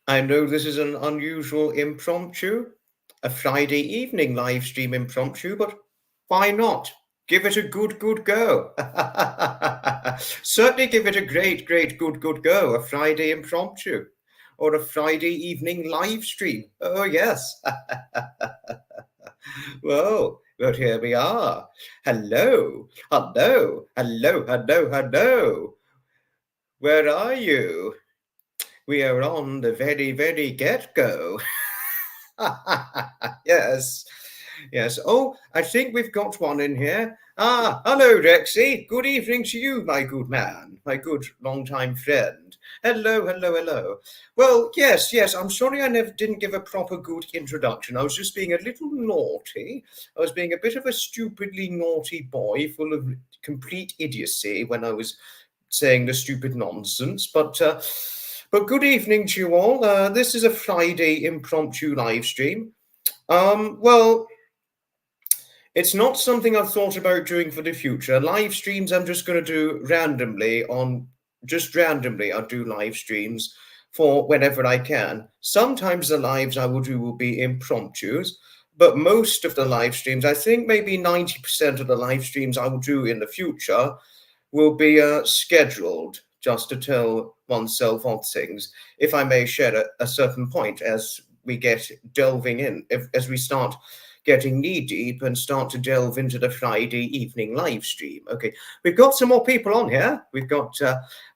I know this is an unusual impromptu, a Friday evening live stream impromptu, but why not? Give it a good go. Certainly give it a great good go. A Friday impromptu or a Friday evening live stream. Oh, yes. Whoa, but here we are. Hello. Where are you? We are on the very get-go. Yes. Yes. Oh, I think we've got one in here. Ah, hello, Rexy. Good evening to you, my good man, my good long-time friend. Hello. Well, yes. I'm sorry I didn't give a proper good introduction. I was just being a little naughty. I was being a bit of a stupidly naughty boy full of complete idiocy when I was saying the stupid nonsense. But good evening to you all. This is a Friday impromptu live stream. Well, it's not something I've thought about doing for the future. Live streams I'm just going to do randomly I'll do live streams for whenever I can. Sometimes the lives I will do will be impromptus, but most of the live streams, I think maybe 90% of the live streams I will do in the future will be scheduled just to tell oneself odd things. If I may share a certain point as we get delving in, as we start getting knee deep and start to delve into the Friday evening live stream. Okay, we've got some more people on here. We've got,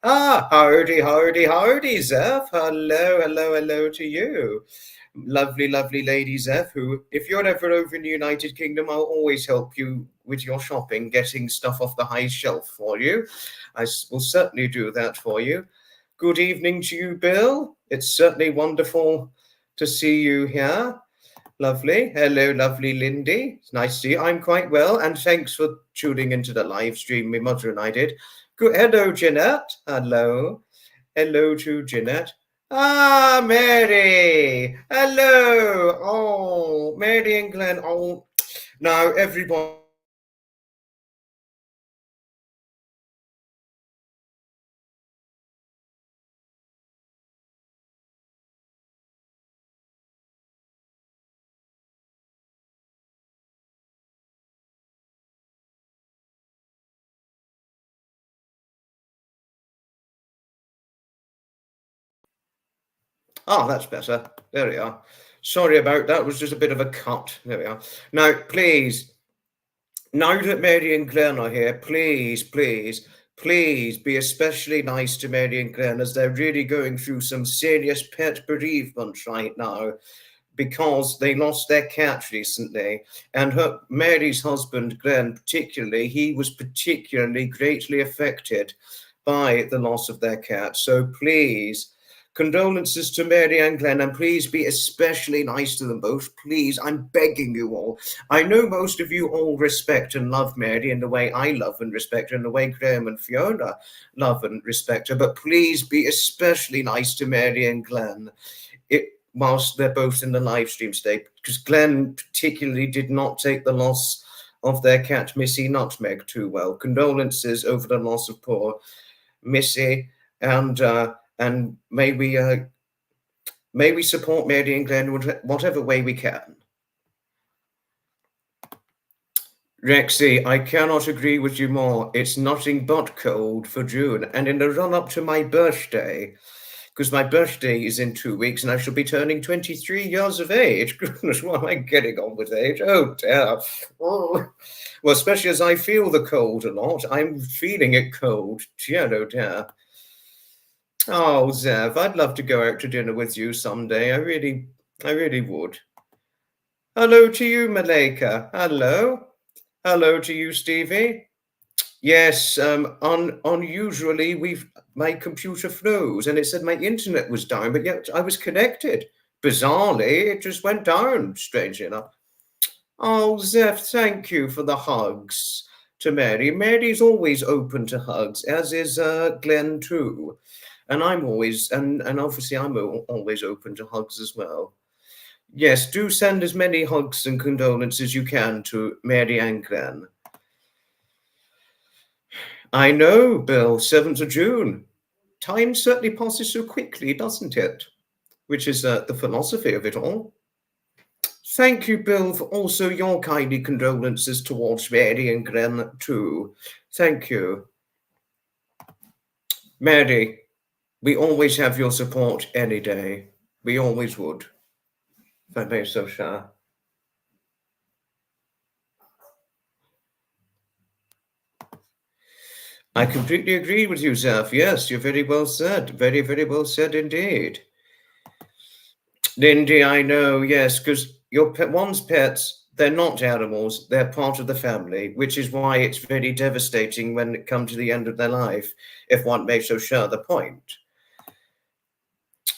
howdy, Zeph. Hello to you. Lovely lady Zeph, who, if you're ever over in the United Kingdom, I'll always help you with your shopping, getting stuff off the high shelf for you. I will certainly do that for you. Good evening to you, Bill. It's certainly wonderful to see you here. Lovely. Hello, lovely Lindy. It's nice to see you. I'm quite well, and thanks for tuning into the live stream my mother and I did. Good. Hello, Jeanette. Hello to Jeanette. Ah, Mary. Hello. Oh, Mary and Glenn. Oh, now everybody. Oh, that's better. There we are. Sorry about that. It was just a bit of a cut. There we are. Now, please, now that Mary and Glenn are here, please be especially nice to Mary and Glenn, as they're really going through some serious pet bereavement right now because they lost their cat recently. And Mary's husband, Glenn, particularly, he was particularly greatly affected by the loss of their cat. So please, condolences to Mary and Glenn, and please be especially nice to them both. Please, I'm begging you all. I know most of you all respect and love Mary in the way I love and respect her, in the way Graham and Fiona love and respect her, but please be especially nice to Mary and Glenn whilst they're both in the live stream state, because Glenn particularly did not take the loss of their cat, Missy Nutmeg, too well. Condolences over the loss of poor Missy, and may we support Mary and Glenn whatever way we can. Rexy, I cannot agree with you more. It's nothing but cold for June, and in the run-up to my birthday, because my birthday is in 2 weeks and I shall be turning 23 years of age. Goodness, what am I getting on with age? Oh, dear. Oh. Well, especially as I feel the cold a lot. I'm feeling it cold. Dear, oh, dear. Oh, Zev, I'd love to go out to dinner with you someday. I really would. Hello to you, Malika. Hello to you, Stevie. Yes, unusually, my computer froze and it said my internet was down, but yet I was connected. Bizarrely, it just went down, strangely enough. Oh, Zeph, thank you for the hugs to Mary. Mary's always open to hugs, as is Glenn too. And I'm always, and obviously I'm always open to hugs as well. Yes, do send as many hugs and condolences as you can to Mary and Glenn. I know, Bill, 7th of June. Time certainly passes so quickly, doesn't it? which is the philosophy of it all. Thank you, Bill, for also your kindly condolences towards Mary and Glenn, too. Thank you. Mary, we always have your support any day. We always would. If I may so say. I completely agree with you, Zeph. Yes, you're very well said. Very, very well said indeed. Lindy, I know, yes, because one's pets, they're not animals, they're part of the family, which is why it's very devastating when it comes to the end of their life, if one may so share the point.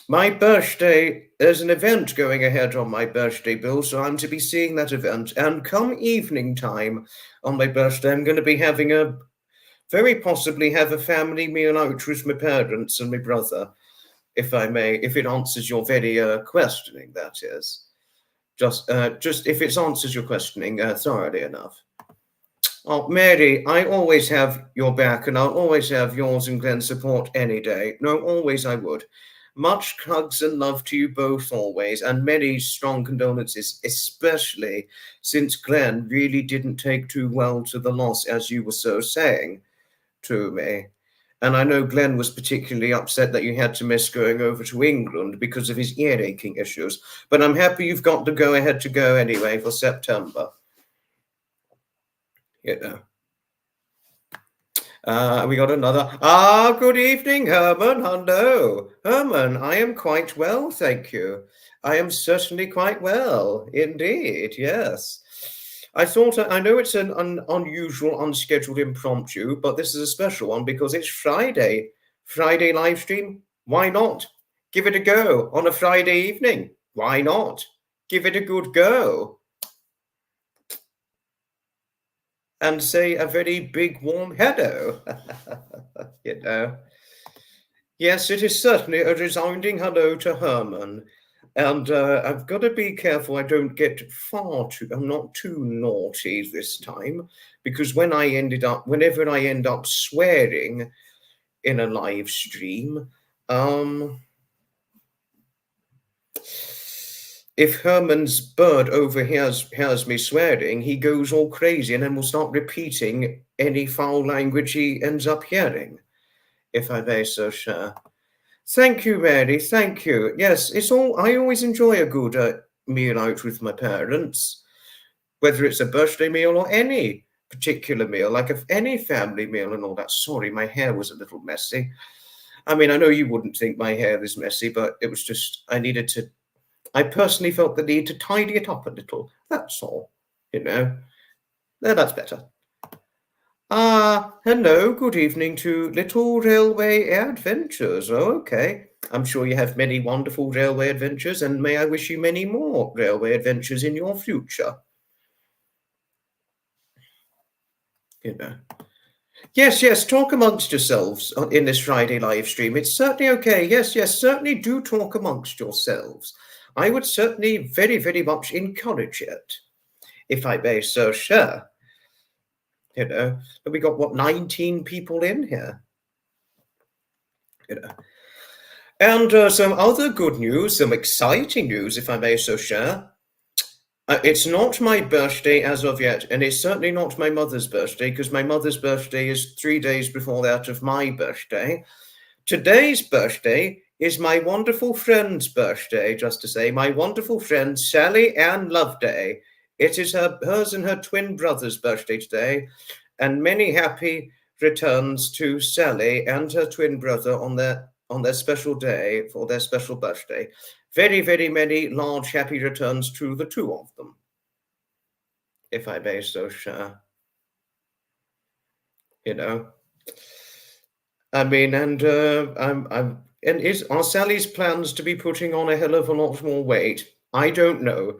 My birthday, there's an event going ahead on my birthday, Bill, so I'm to be seeing that event. And come evening time on my birthday, I'm going to be having very possibly have a family meal out with my parents and my brother, if I may, if it answers your very questioning, that is. Just if it answers your questioning thoroughly enough. Oh, Mary, I always have your back, and I'll always have yours and Glenn's support any day. No, always I would. Much hugs and love to you both always, and many strong condolences, especially since Glenn really didn't take too well to the loss, as you were so saying to me. And I know Glenn was particularly upset that you had to miss going over to England because of his ear aching issues. But I'm happy you've got the go ahead to go anyway for September. You know. We got another. Good evening, Herman. Hello. Herman, I am quite well, thank you. I am certainly quite well, indeed, yes. I know it's an unusual, unscheduled impromptu, but this is a special one because it's Friday. Friday live stream? Why not? Give it a go on a Friday evening. Why not? Give it a good go. And say a very big warm hello. You know. Yes, it is certainly a resounding hello to Herman. And I've got to be careful I don't get I'm not too naughty this time, because whenever I end up swearing in a live stream, if Herman's bird hears me swearing, he goes all crazy and then will start repeating any foul language he ends up hearing, if I may so share. Thank you, Mary. Thank you. Yes, I always enjoy a good meal out with my parents, whether it's a birthday meal or any particular meal, like any family meal and all that. Sorry, my hair was a little messy. I mean, I know you wouldn't think my hair is messy, but it was just, I personally felt the need to tidy it up a little. That's all, you know. No, that's better. Hello, good evening to Little Railway Adventures. Oh, okay. I'm sure you have many wonderful railway adventures, and may I wish you many more railway adventures in your future. You know. Yes, talk amongst yourselves in this Friday live stream. It's certainly okay. Yes, certainly do talk amongst yourselves. I would certainly very, very much encourage it, if I may so share. You know, we got 19 people in here. You know, and some other good news, some exciting news, if I may so share. It's not my birthday as of yet, and it's certainly not my mother's birthday, because my mother's birthday is 3 days before that of my birthday. Today's birthday is my wonderful friend's birthday, just to say, my wonderful friend Sally Ann Loveday. It is hers and her twin brother's birthday today, and many happy returns to Sally and her twin brother on their special day for their special birthday. Very, very many large happy returns to the two of them, if I may so share. You know, I mean, and are Sally's plans to be putting on a hell of a lot more weight? I don't know.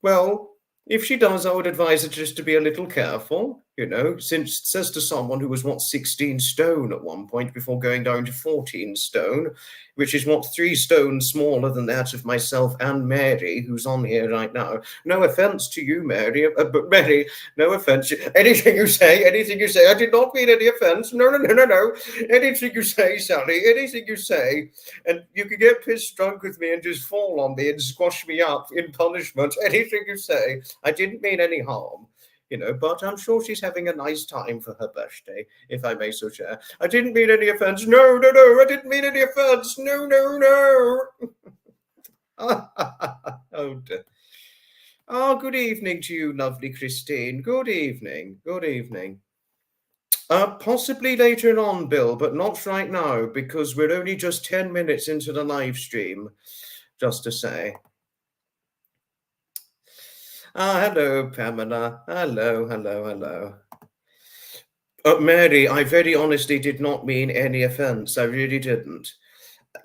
Well, if she does, I would advise her just to be a little careful, You know, since says to someone who was, 16 stone at one point before going down to 14 stone, which is, 3 stone smaller than that of myself and Mary, who's on here right now. No offense to you, Mary, but Mary, no offense. Anything you say, I did not mean any offense. No. Anything you say, Sally, anything you say, and you can get pissed drunk with me and just fall on me and squash me up in punishment. Anything you say, I didn't mean any harm. You know, but I'm sure she's having a nice time for her birthday, if I may so share. I didn't mean any offense. No, I didn't mean any offense. No. Oh, dear. Oh, good evening to you, lovely Christine. Good evening. Possibly later on, Bill, but not right now, because we're only just 10 minutes into the live stream, just to say. Hello, Pamela. Hello. Mary, I very honestly did not mean any offense. I really didn't.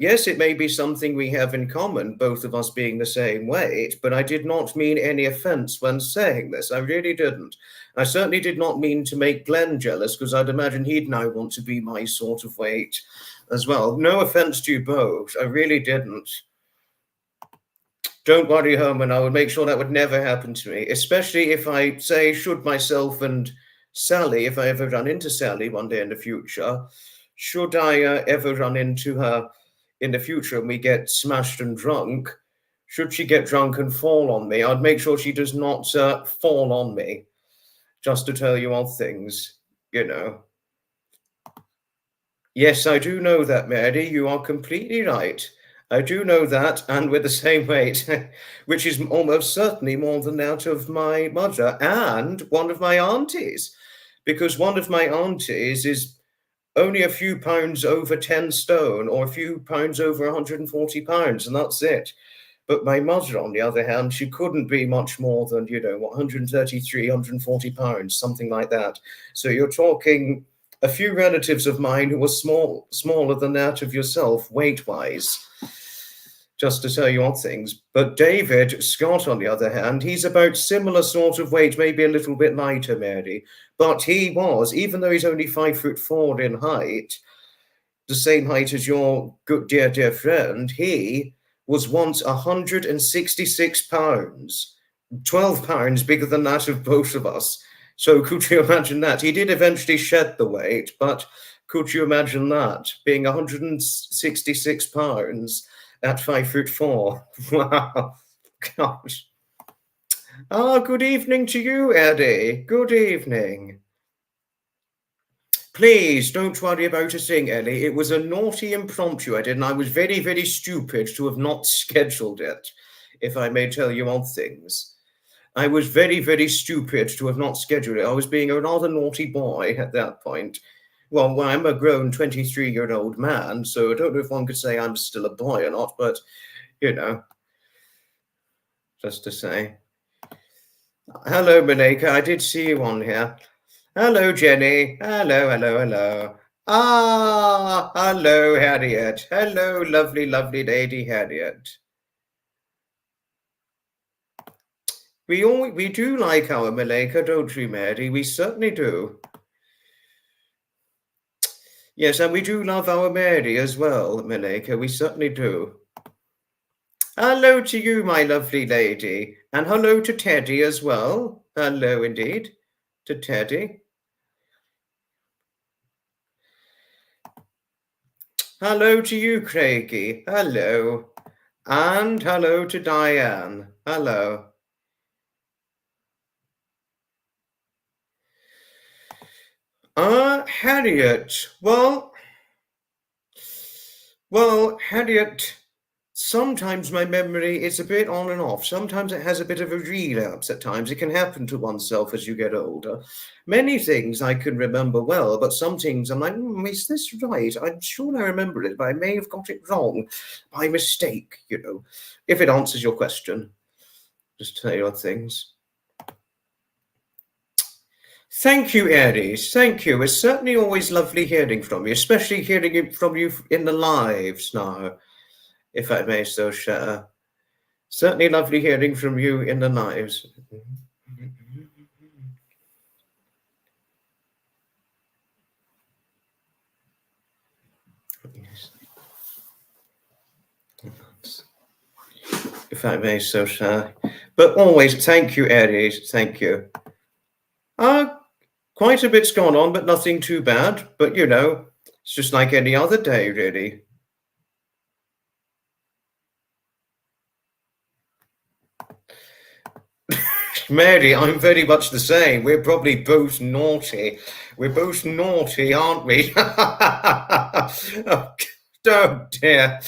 Yes, it may be something we have in common, both of us being the same weight, but I did not mean any offense when saying this. I really didn't. I certainly did not mean to make Glenn jealous, because I'd imagine he'd now want to be my sort of weight as well. No offense to you both. I really didn't. Don't worry, Herman, I will make sure that would never happen to me, especially if I say, should myself and Sally, if I ever run into Sally one day in the future, should I ever run into her in the future and we get smashed and drunk, should she get drunk and fall on me, I'd make sure she does not fall on me, just to tell you all things, you know. Yes, I do know that, Mary, you are completely right. I do know that, and we're the same weight, which is almost certainly more than that of my mother and one of my aunties, because one of my aunties is only a few pounds over 10 stone or a few pounds over 140 pounds, and that's it. But my mother, on the other hand, she couldn't be much more than, 133, 140 pounds, something like that. So you're talking a few relatives of mine who were smaller than that of yourself, weight-wise, just to tell you odd things. But David Scott, on the other hand, he's about similar sort of weight, maybe a little bit lighter, Mary. But he was, even though he's only 5'4" in height, the same height as your good dear friend, he was once 166 pounds, 12 pounds bigger than that of both of us. So could you imagine that? He did eventually shed the weight, but could you imagine that? Being 166 pounds at 5'4". Wow. Gosh. Good evening to you, Eddie. Good evening. Please don't worry about a thing, Ellie. It was a naughty impromptu I did, and I was very, very stupid to have not scheduled it, if I may tell you odd things. I was very, very stupid to have not scheduled it. I was being a rather naughty boy at that point. Well, I'm a grown 23-year-old man, so I don't know if one could say I'm still a boy or not, but, just to say. Hello, Maleka. I did see you on here. Hello, Jenny. Hello. Hello, Harriet. Hello, lovely Lady Harriet. We do like our Maleka, don't we, Mary? We certainly do. Yes, and we do love our Mary as well, Maleka. We certainly do. Hello to you, my lovely lady. And hello to Teddy as well. Hello, indeed, to Teddy. Hello to you, Craigie. Hello. And hello to Diane. Hello. Harriet. Well, Harriet, sometimes my memory is a bit on and off. Sometimes it has a bit of a relapse at times. It can happen to oneself as you get older. Many things I can remember well, but some things I'm like, is this right? I'm sure I remember it, but I may have got it wrong by mistake, if it answers your question. Just tell you things. Thank you, Aries. Thank you. It's certainly always lovely hearing from you, especially hearing it from you in the lives now, if I may so share. Certainly lovely hearing from you in the lives. I may so say. But always, thank you, Aries. Thank you. Quite a bit's gone on, but nothing too bad. But you know, it's just like any other day, really. Mary, I'm very much the same. We're probably both naughty. We're both naughty, aren't we? Oh, dear.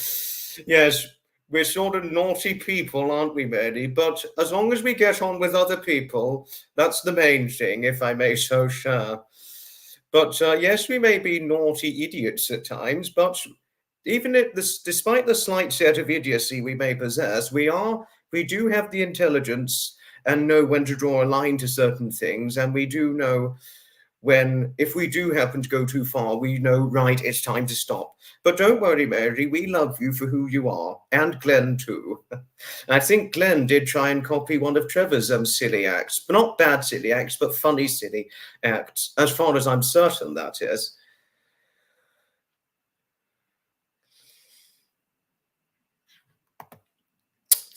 Yes, we're sort of naughty people, aren't we, Mary? But as long as we get on with other people, that's the main thing, if I may so say. But yes, we may be naughty idiots at times, but even if this, despite the slight set of idiocy we may possess, we do have the intelligence and know when to draw a line to certain things, and we do know when, if we do happen to go too far, we know, right, it's time to stop. But don't worry, Mary, we love you for who you are, and Glenn too. I think Glenn did try and copy one of Trevor's silly acts, but not bad silly acts, but funny silly acts, as far as I'm certain, that is.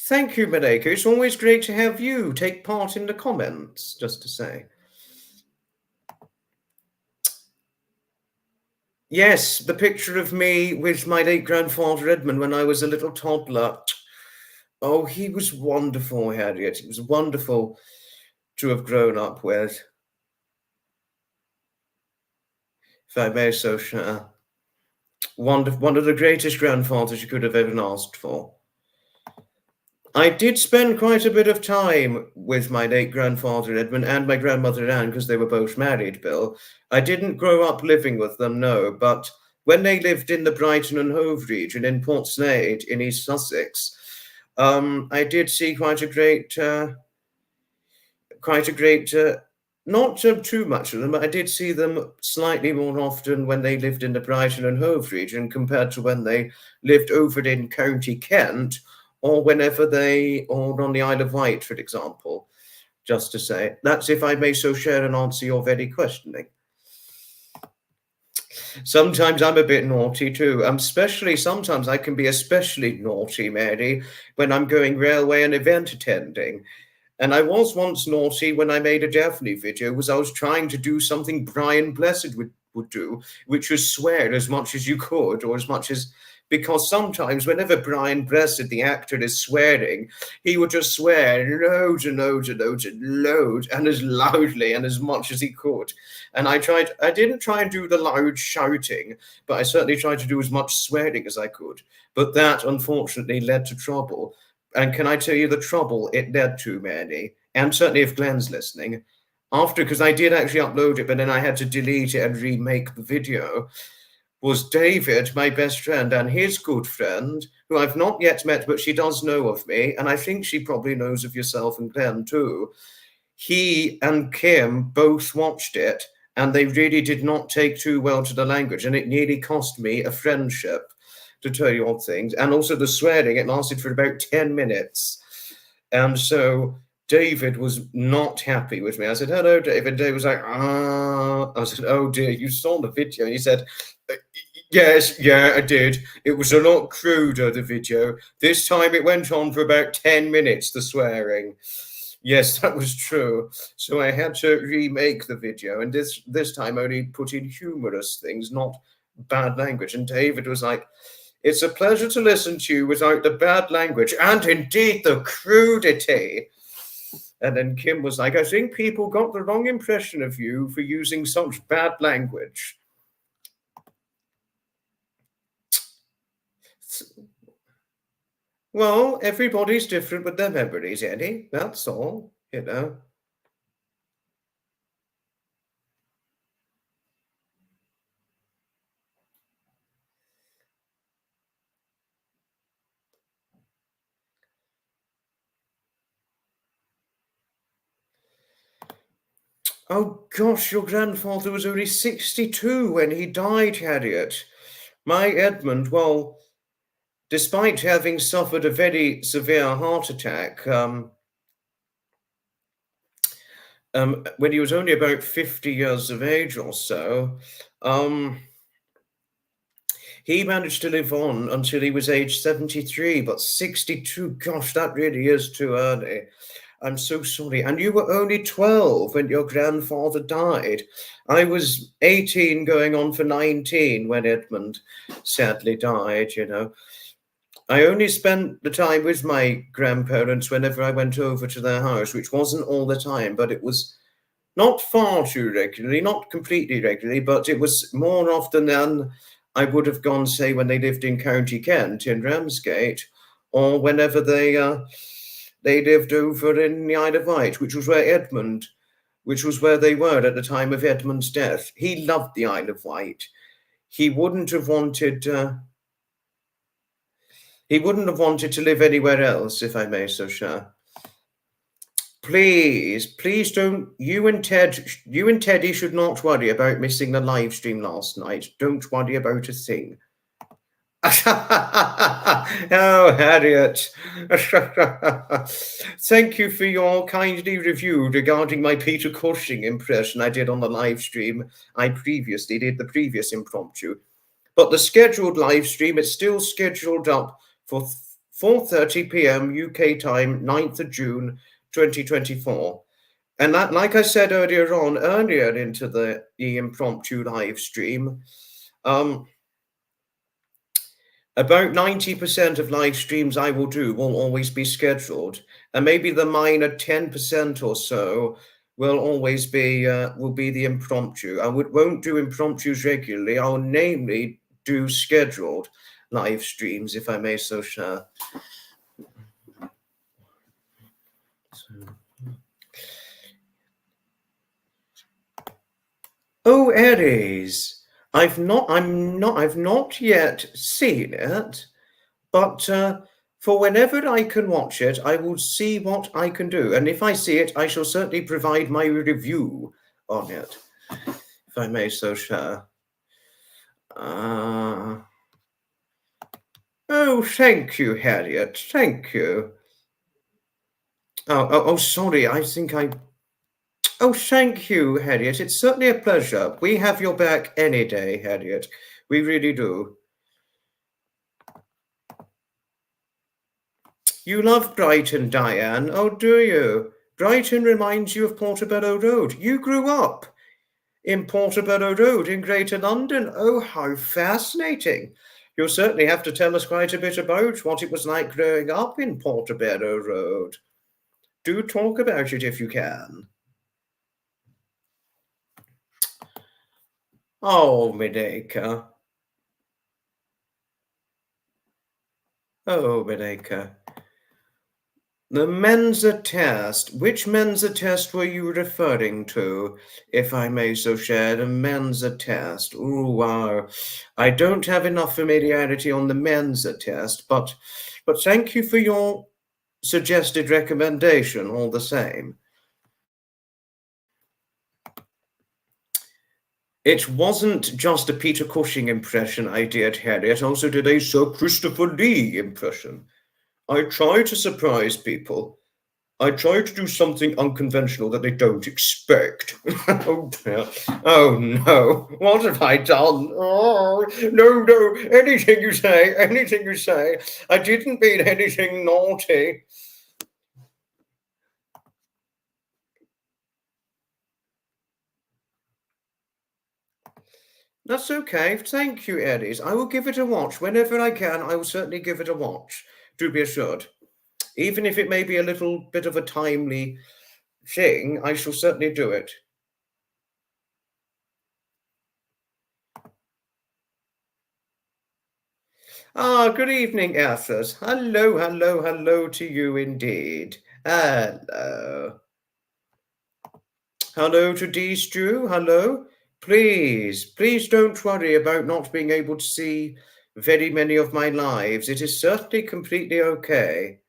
Thank you, Maleka. It's always great to have you take part in the comments, just to say. Yes, the picture of me with my late grandfather Edmund when I was a little toddler. Oh, he was wonderful, Harriet. He was wonderful to have grown up with, if I may so say. One of the greatest grandfathers you could have ever asked for. I did spend quite a bit of time with my late grandfather Edmund and my grandmother Anne because they were both married, Bill. I didn't grow up living with them, no, but when they lived in the Brighton and Hove region in Portslade in East Sussex, I did see quite a great, not too much of them, but I did see them slightly more often when they lived in the Brighton and Hove region compared to when they lived over in County Kent, or whenever they, or on the Isle of Wight, for example, just to say. That's, if I may so share and answer your very questioning. Sometimes I'm a bit naughty too. Especially sometimes I can be especially naughty, Mary, when I'm going railway and event attending. And I was once naughty when I made a Daphne video, was I was trying to do something Brian Blessed would do, which was swear as much as you could, or as much as, because sometimes whenever Brian Blessed, the actor, is swearing, he would just swear loads and loads and loads and loads, and as loudly and as much as he could. And I didn't try and do the loud shouting, but I certainly tried to do as much swearing as I could. But that, unfortunately, led to trouble. And can I tell you the trouble it led to, Mandy? And certainly if Glenn's listening, after, because I did actually upload it, but then I had to delete it and remake the video, was David, my best friend, and his good friend, who I've not yet met, but she does know of me, and I think she probably knows of yourself and Glenn too. He and Kim both watched it, and they really did not take too well to the language, and it nearly cost me a friendship, to tell you odd things. And also the swearing, it lasted for about 10 minutes. And so David was not happy with me. I said, hello, David. David was like, ah. I said, oh dear, you saw the video. And he said, yes, yeah, I did. It was a lot cruder, the video. This time it went on for about 10 minutes, the swearing. Yes, that was true. So I had to remake the video, and this time only put in humorous things, not bad language. And David was like, it's a pleasure to listen to you without the bad language and indeed the crudity. And then Kim was like, I think people got the wrong impression of you for using such bad language. Well, everybody's different with their memories, Eddie. That's all, you know. Oh gosh, your grandfather was only 62 when he died, Harriet. My Edmund, well, despite having suffered a very severe heart attack, when he was only about 50 years of age or so, He managed to live on until he was age 73, but 62, gosh, that really is too early. I'm so sorry. And you were only 12 when your grandfather died. I was 18 going on for 19 when Edmund sadly died, you know. I only spent the time with my grandparents whenever I went over to their house, which wasn't all the time, but it was not far too regularly, not completely regularly, but it was more often than I would have gone, say, when they lived in County Kent in Ramsgate, or whenever they lived over in the Isle of Wight, which was where they were at the time of Edmund's death. He loved the Isle of Wight. He wouldn't have wanted to live anywhere else, if I may so say. Please don't. You and Teddy should not worry about missing the live stream last night. Don't worry about a thing. Oh, Harriet. Thank you for your kindly review regarding my Peter Cushing impression I did on the live stream. I previously did the previous impromptu. But the scheduled live stream is still scheduled up for 4:30 p.m. UK time, 9th of June, 2024. And that, like I said earlier into the impromptu live stream, about 90% of live streams I will do will always be scheduled, and maybe the minor 10% or so will always be the impromptu. I won't do impromptus regularly. I'll namely do scheduled live streams, if I may so share. Oh, Aries. I've not yet seen it, but for whenever I can watch it, I will see what I can do. And if I see it, I shall certainly provide my review on it, if I may so share. Oh, thank you, Harriet. Thank you. Oh, sorry. I think I... Oh, thank you, Harriet. It's certainly a pleasure. We have your back any day, Harriet. We really do. You love Brighton, Diane. Oh, do you? Brighton reminds you of Portobello Road. You grew up in Portobello Road in Greater London. Oh, how fascinating. You'll certainly have to tell us quite a bit about what it was like growing up in Portobello Road. Do talk about it if you can. Oh, Mineka. Oh, Mineka. The Mensa test. Which Mensa test were you referring to, if I may so share? The Mensa test. Ooh, wow. I don't have enough familiarity on the Mensa test, but thank you for your suggested recommendation all the same. It wasn't just a Peter Cushing impression I did, Harriet. I also did a Sir Christopher Lee impression. I try to surprise people. I try to do something unconventional that they don't expect. Oh dear. Oh no. What have I done? Oh, no. Anything you say. I didn't mean anything naughty. That's okay. Thank you, Aries. I will give it a watch. Whenever I can, I will certainly give it a watch. Do be assured. Even if it may be a little bit of a timely thing, I shall certainly do it. Good evening, Athos. Hello to you indeed. Hello. Hello to D-Stew. Hello. Please don't worry about not being able to see very many of my lives. It is certainly completely okay.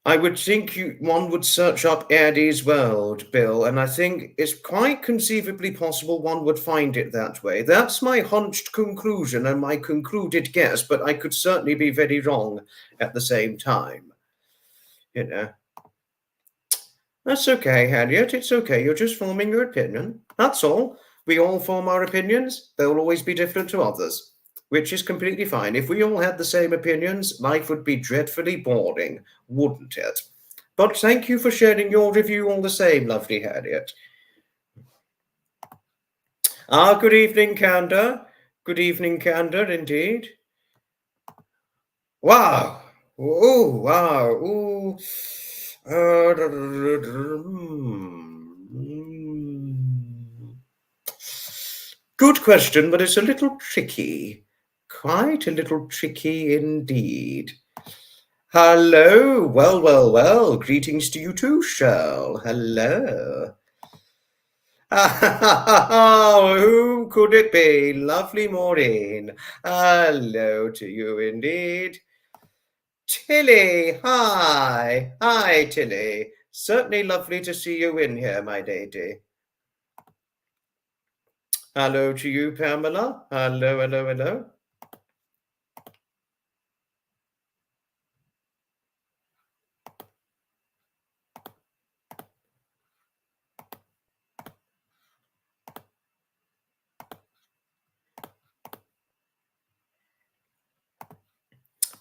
I would think one would search up Eddie's World, Bill, and I think it's quite conceivably possible one would find it that way. That's my hunched conclusion and my concluded guess, but I could certainly be very wrong at the same time. You know. That's okay, Harriet. It's okay. You're just forming your opinion. That's all. We all form our opinions. They'll always be different to others, which is completely fine. If we all had the same opinions, life would be dreadfully boring, wouldn't it? But thank you for sharing your review all the same, lovely Harriet. Good evening, Canda. Good evening, Canda, indeed. Wow. Oh, wow. Ooh. Good question, but it's a little tricky. Quite a little tricky indeed. Hello. Well. Greetings to you too, Shirl. Hello. Who could it be? Lovely Maureen. Hello to you indeed. Tilly, hi. Hi, Tilly. Certainly lovely to see you in here, my lady. Hello to you, Pamela. Hello.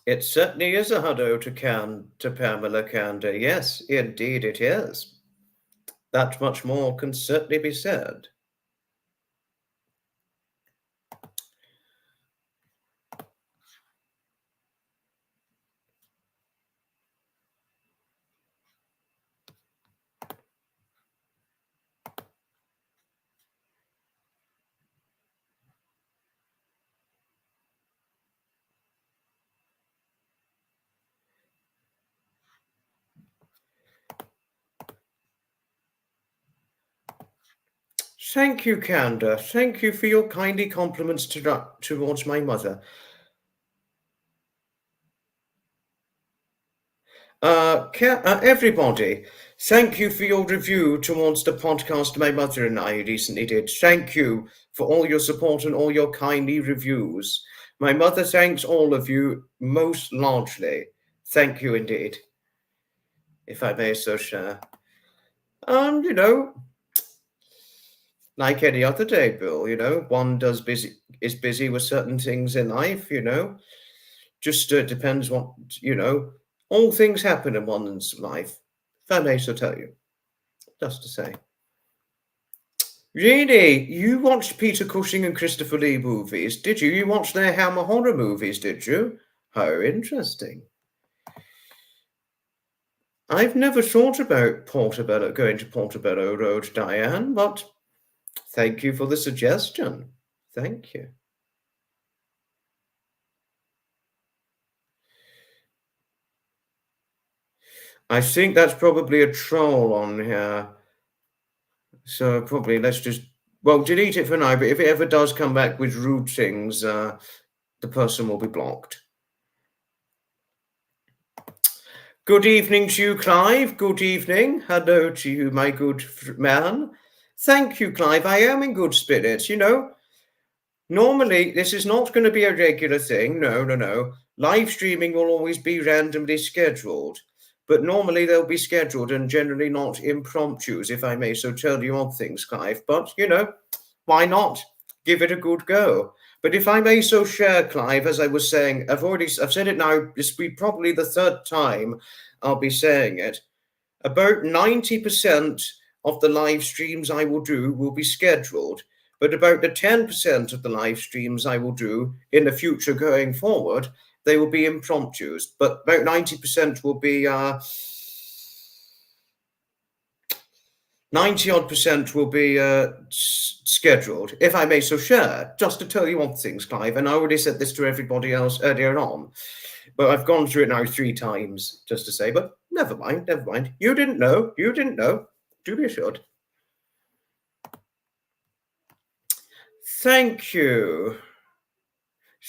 It certainly is a hello to Pamela Canda. Yes, indeed it is. That much more can certainly be said. Thank you, Canda. Thank you for your kindly compliments towards my mother. Everybody, thank you for your review towards the podcast my mother and I recently did. Thank you for all your support and all your kindly reviews. My mother thanks all of you most largely. Thank you indeed, if I may so share. You know, like any other day, Bill, one is busy with certain things in life, just depends what, all things happen in one's life, if I may so tell you, just to say. Really? You watched Peter Cushing and Christopher Lee movies, did you? You watched their Hammer horror movies, did you? How interesting. I've never thought about going to Portobello Road, Diane, but thank you for the suggestion. Thank you. I think that's probably a troll on here. So probably let's just, delete it for now, but if it ever does come back with rude things, the person will be blocked. Good evening to you, Clive. Good evening. Hello to you, my good man. Thank you, Clive. I am in good spirits. Normally this is not going to be a regular thing. No. Live streaming will always be randomly scheduled, but normally they'll be scheduled and generally not impromptus, if I may so tell you on things, Clive. But, why not? Give it a good go. But if I may so share, Clive, as I was saying, I've said it now, this will be probably the third time I'll be saying it. About 90% of the live streams I will do will be scheduled, but about the 10% of the live streams I will do in the future going forward, they will be impromptus, but about 90% will be 90-odd% will be scheduled, if I may so share, just to tell you on things, Clive. And I already said this to everybody else earlier on, but I've gone through it now 3 times just to say, but never mind. You didn't know. Do be assured. Thank you.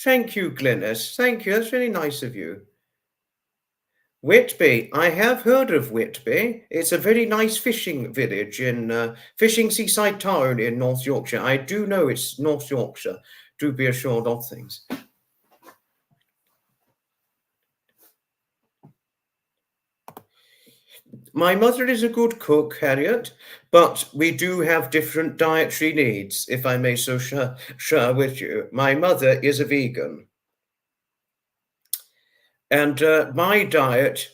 Thank you, Glynis. Thank you. That's really nice of you. Whitby. I have heard of Whitby. It's a very nice fishing village in fishing seaside town in North Yorkshire. I do know it's North Yorkshire. Do be assured of things. My mother is a good cook, Harriet, but we do have different dietary needs, if I may so share with you. My mother is a vegan. And my diet,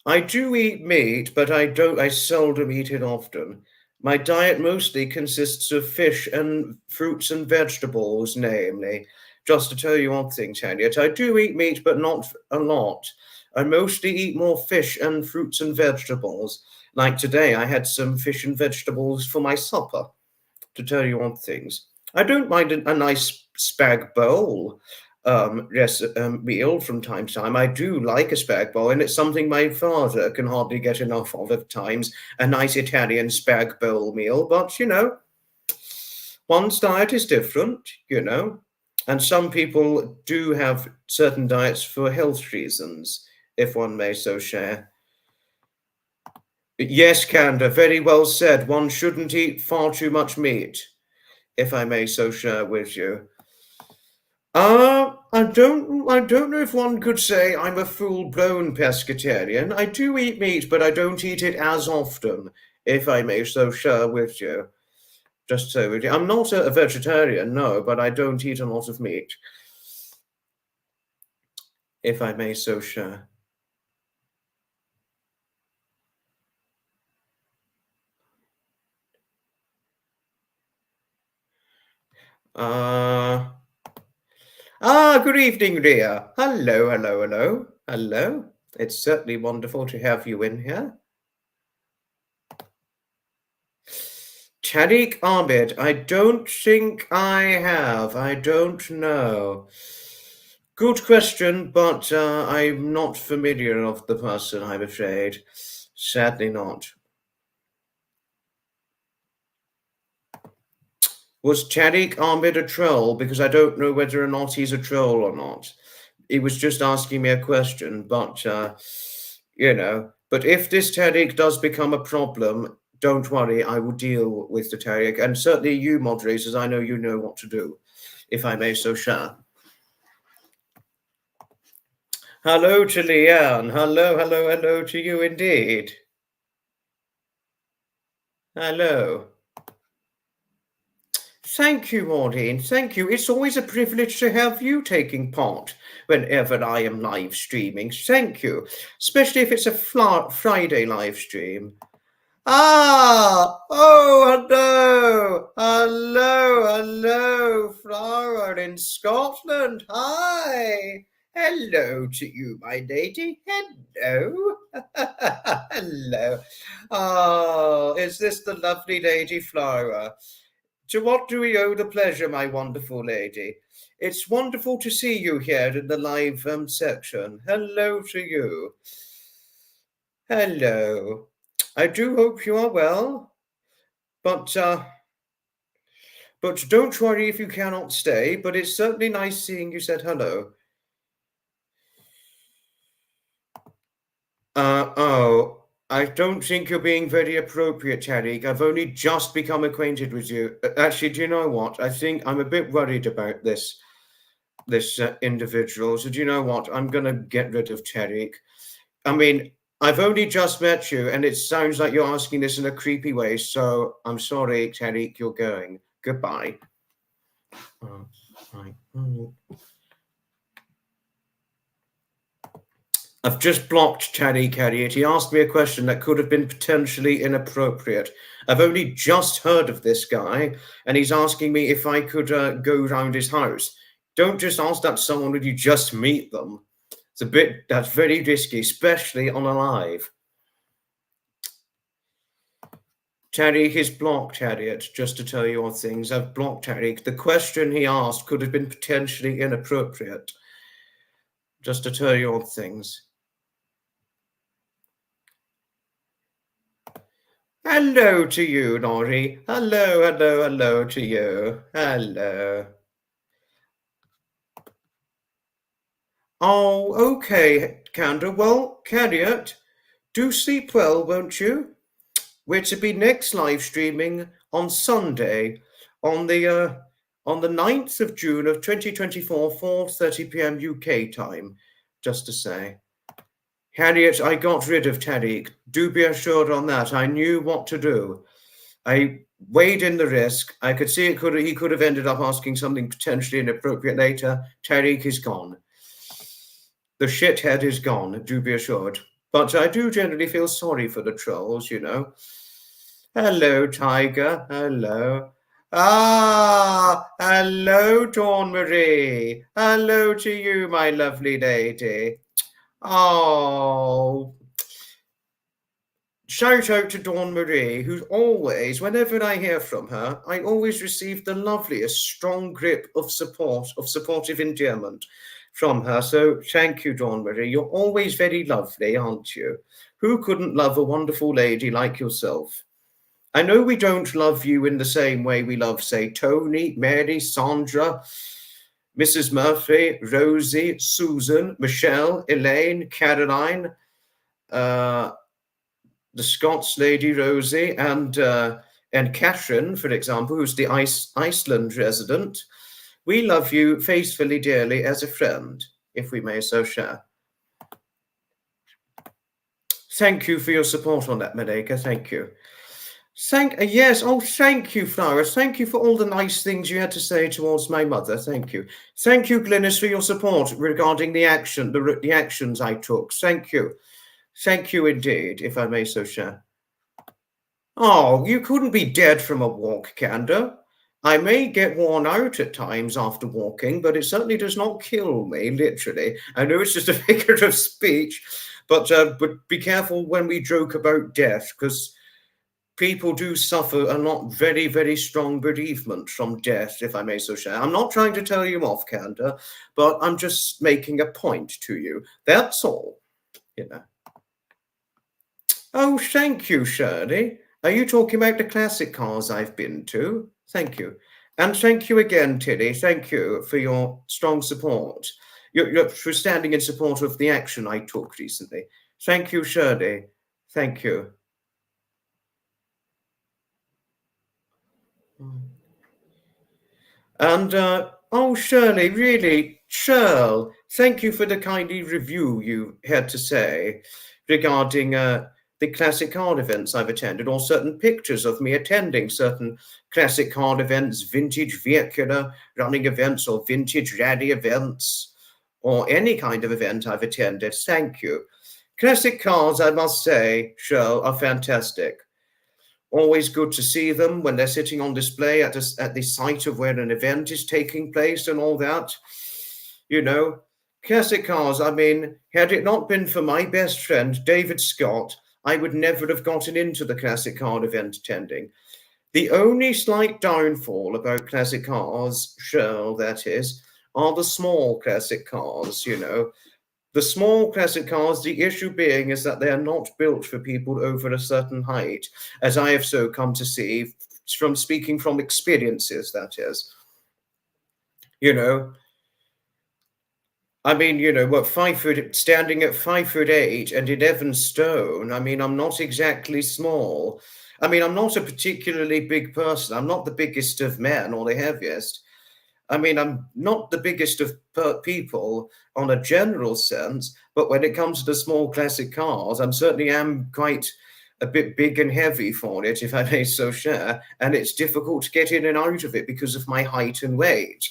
I do eat meat, but I seldom eat it often. My diet mostly consists of fish and fruits and vegetables, namely. Just to tell you one thing, Harriet, I do eat meat, but not a lot. I mostly eat more fish and fruits and vegetables. Like today, I had some fish and vegetables for my supper, to tell you one things. I don't mind a nice spag bowl meal from time to time. I do like a spag bowl, and it's something my father can hardly get enough of at times, a nice Italian spag bowl meal. But, one's diet is different, and some people do have certain diets for health reasons, if one may so share. Yes, Canda, very well said. One shouldn't eat far too much meat, if I may so share with you. I don't know if one could say I'm a full-blown pescatarian. I do eat meat, but I don't eat it as often, if I may so share with you. Just so with you. I'm not a vegetarian, no, but I don't eat a lot of meat, if I may so share. Good evening, Ria. Hello, hello, hello, hello. It's certainly wonderful to have you in here. Tariq Ahmed, I don't think I have. I don't know. Good question, but I'm not familiar of the person, I'm afraid. Sadly not. Was Tariq Ahmed a troll? Because I don't know whether or not he's a troll or not. He was just asking me a question, but, but if this Tariq does become a problem, don't worry, I will deal with the Tariq. And certainly you, moderators, I know you know what to do, if I may so share. Hello to Leanne. Hello, hello, hello to you indeed. Hello. Thank you, Maureen. Thank you. It's always a privilege to have you taking part whenever I am live streaming. Thank you. Especially if it's a Friday live stream. Oh, hello. Hello, Flower in Scotland. Hi. Hello to you, my lady. Hello. Hello. Oh, is this the lovely Lady Flower? To what do we owe the pleasure, my wonderful lady? It's wonderful to see you here in the live section. Hello to you. Hello. I do hope you are well, but don't worry if you cannot stay, but it's certainly nice seeing you said hello. I don't think you're being very appropriate, Tariq. I've only just become acquainted with you. Actually, do you know what? I think I'm a bit worried about this individual. So do you know what? I'm going to get rid of Tariq. I mean, I've only just met you, and it sounds like you're asking this in a creepy way. So I'm sorry, Tariq, you're going. Goodbye. I've just blocked Tariq Harriet. He asked me a question that could have been potentially inappropriate. I've only just heard of this guy, and he's asking me if I could go round his house. Don't just ask that to someone when you just meet them. That's very risky, especially on a live. Tariq is blocked, Harriet, just to tell you all things. I've blocked Tariq. The question he asked could have been potentially inappropriate. Just to tell you all things. Hello to you, Nori. Hello, hello, hello to you. Hello. Oh, okay, Candor. Well, Harriet, do sleep well, won't you? We're to be next live streaming on Sunday, on the 9th of June of 2024, 4:30 p.m. UK time, just to say. Harriet, I got rid of Tariq. Do be assured on that. I knew what to do. I weighed in the risk. I could see he could have ended up asking something potentially inappropriate later. Tariq is gone. The shithead is gone, do be assured. But I do generally feel sorry for the trolls, you know. Hello, Tiger. Hello. Ah, hello, Dawn Marie. Hello to you, my lovely lady. Oh, shout out to Dawn Marie, who's always, whenever I hear from her, I always receive the loveliest, strong grip of support, of supportive endearment from her. So thank you, Dawn Marie. You're always very lovely, aren't you? Who couldn't love a wonderful lady like yourself? I know we don't love you in the same way we love, say, Tony, Mary, Sandra, Mrs. Murphy, Rosie, Susan, Michelle, Elaine, Caroline, the Scots lady Rosie, and Catherine, for example, who's the Iceland resident. We love you faithfully, dearly, as a friend, if we may so share. Thank you for your support on that, Malika. Thank you. Yes. Oh, thank you, Flowers. Thank you for all the nice things you had to say towards my mother. Thank you. Thank you, Glynis, for your support regarding the actions I took. Thank you. Thank you indeed, if I may so share. Oh, you couldn't be dead from a walk, Canda. I may get worn out at times after walking, but it certainly does not kill me, literally. I know it's just a figure of speech, but be careful when we joke about death, because people do suffer a lot very, very strong bereavement from death, if I may so share. I'm not trying to tell you off, Canda, but I'm just making a point to you. That's all, you know. Oh, thank you, Shirley. Are you talking about the classic cars I've been to? Thank you. And thank you again, Tilly. Thank you for your strong support. You're for standing in support of the action I took recently. Thank you, Shirley. Thank you. And, oh, Shirley, really, Shirl, thank you for the kindly review you had to say regarding the classic card events I've attended, or certain pictures of me attending certain classic card events, vintage vehicular running events, or vintage rally events, or any kind of event I've attended. Thank you. Classic cars, I must say, Shirl, are fantastic. Always good to see them when they're sitting on display at the site of where an event is taking place and all that. You know, classic cars, I mean, had it not been for my best friend, David Scott, I would never have gotten into the classic car event attending. The only slight downfall about classic cars, Shirl, that is, are the small classic cars, you know. The small classic cars, the issue being is that they are not built for people over a certain height, as I have so come to see from speaking from experiences, that is. You know, I mean, you know, what, standing at 5'8" and 11 stone, I mean, I'm not exactly small. I mean, I'm not a particularly big person. I'm not the biggest of men or the heaviest. I mean, I'm not the biggest of people on a general sense, but when it comes to the small classic cars, I certainly am quite a bit big and heavy for it, if I may so share, and it's difficult to get in and out of it because of my height and weight,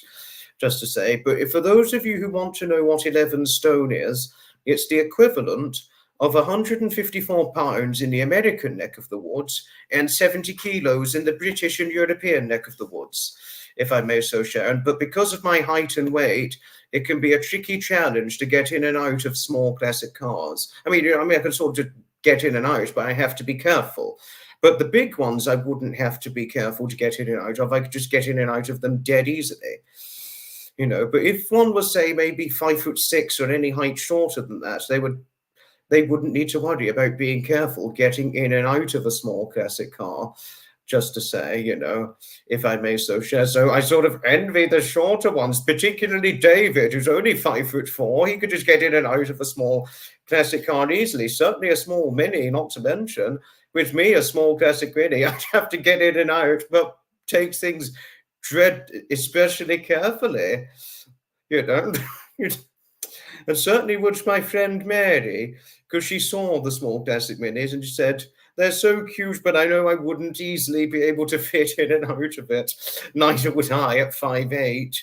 just to say. But for those of you who want to know what 11 stone is, it's the equivalent of 154 pounds in the American neck of the woods and 70 kilos in the British and European neck of the woods, if I may so share. But because of my height and weight, it can be a tricky challenge to get in and out of small classic cars. I mean, I can sort of get in and out, but I have to be careful. But the big ones, I wouldn't have to be careful to get in and out of. I could just get in and out of them dead easily. You know, but if one was, say, maybe 5'6" or any height shorter than that, they wouldn't need to worry about being careful getting in and out of a small classic car, just to say, you know, if I may so share. So I sort of envy the shorter ones, particularly David, who's only 5'4". He could just get in and out of a small classic car easily, certainly a small Mini, not to mention. With me, a small classic Mini, I'd have to get in and out, but take things especially carefully, you know. And certainly would my friend Mary, because she saw the small classic minis and she said, they're so cute, but I know I wouldn't easily be able to fit in and out of it. Neither would I at 5'8".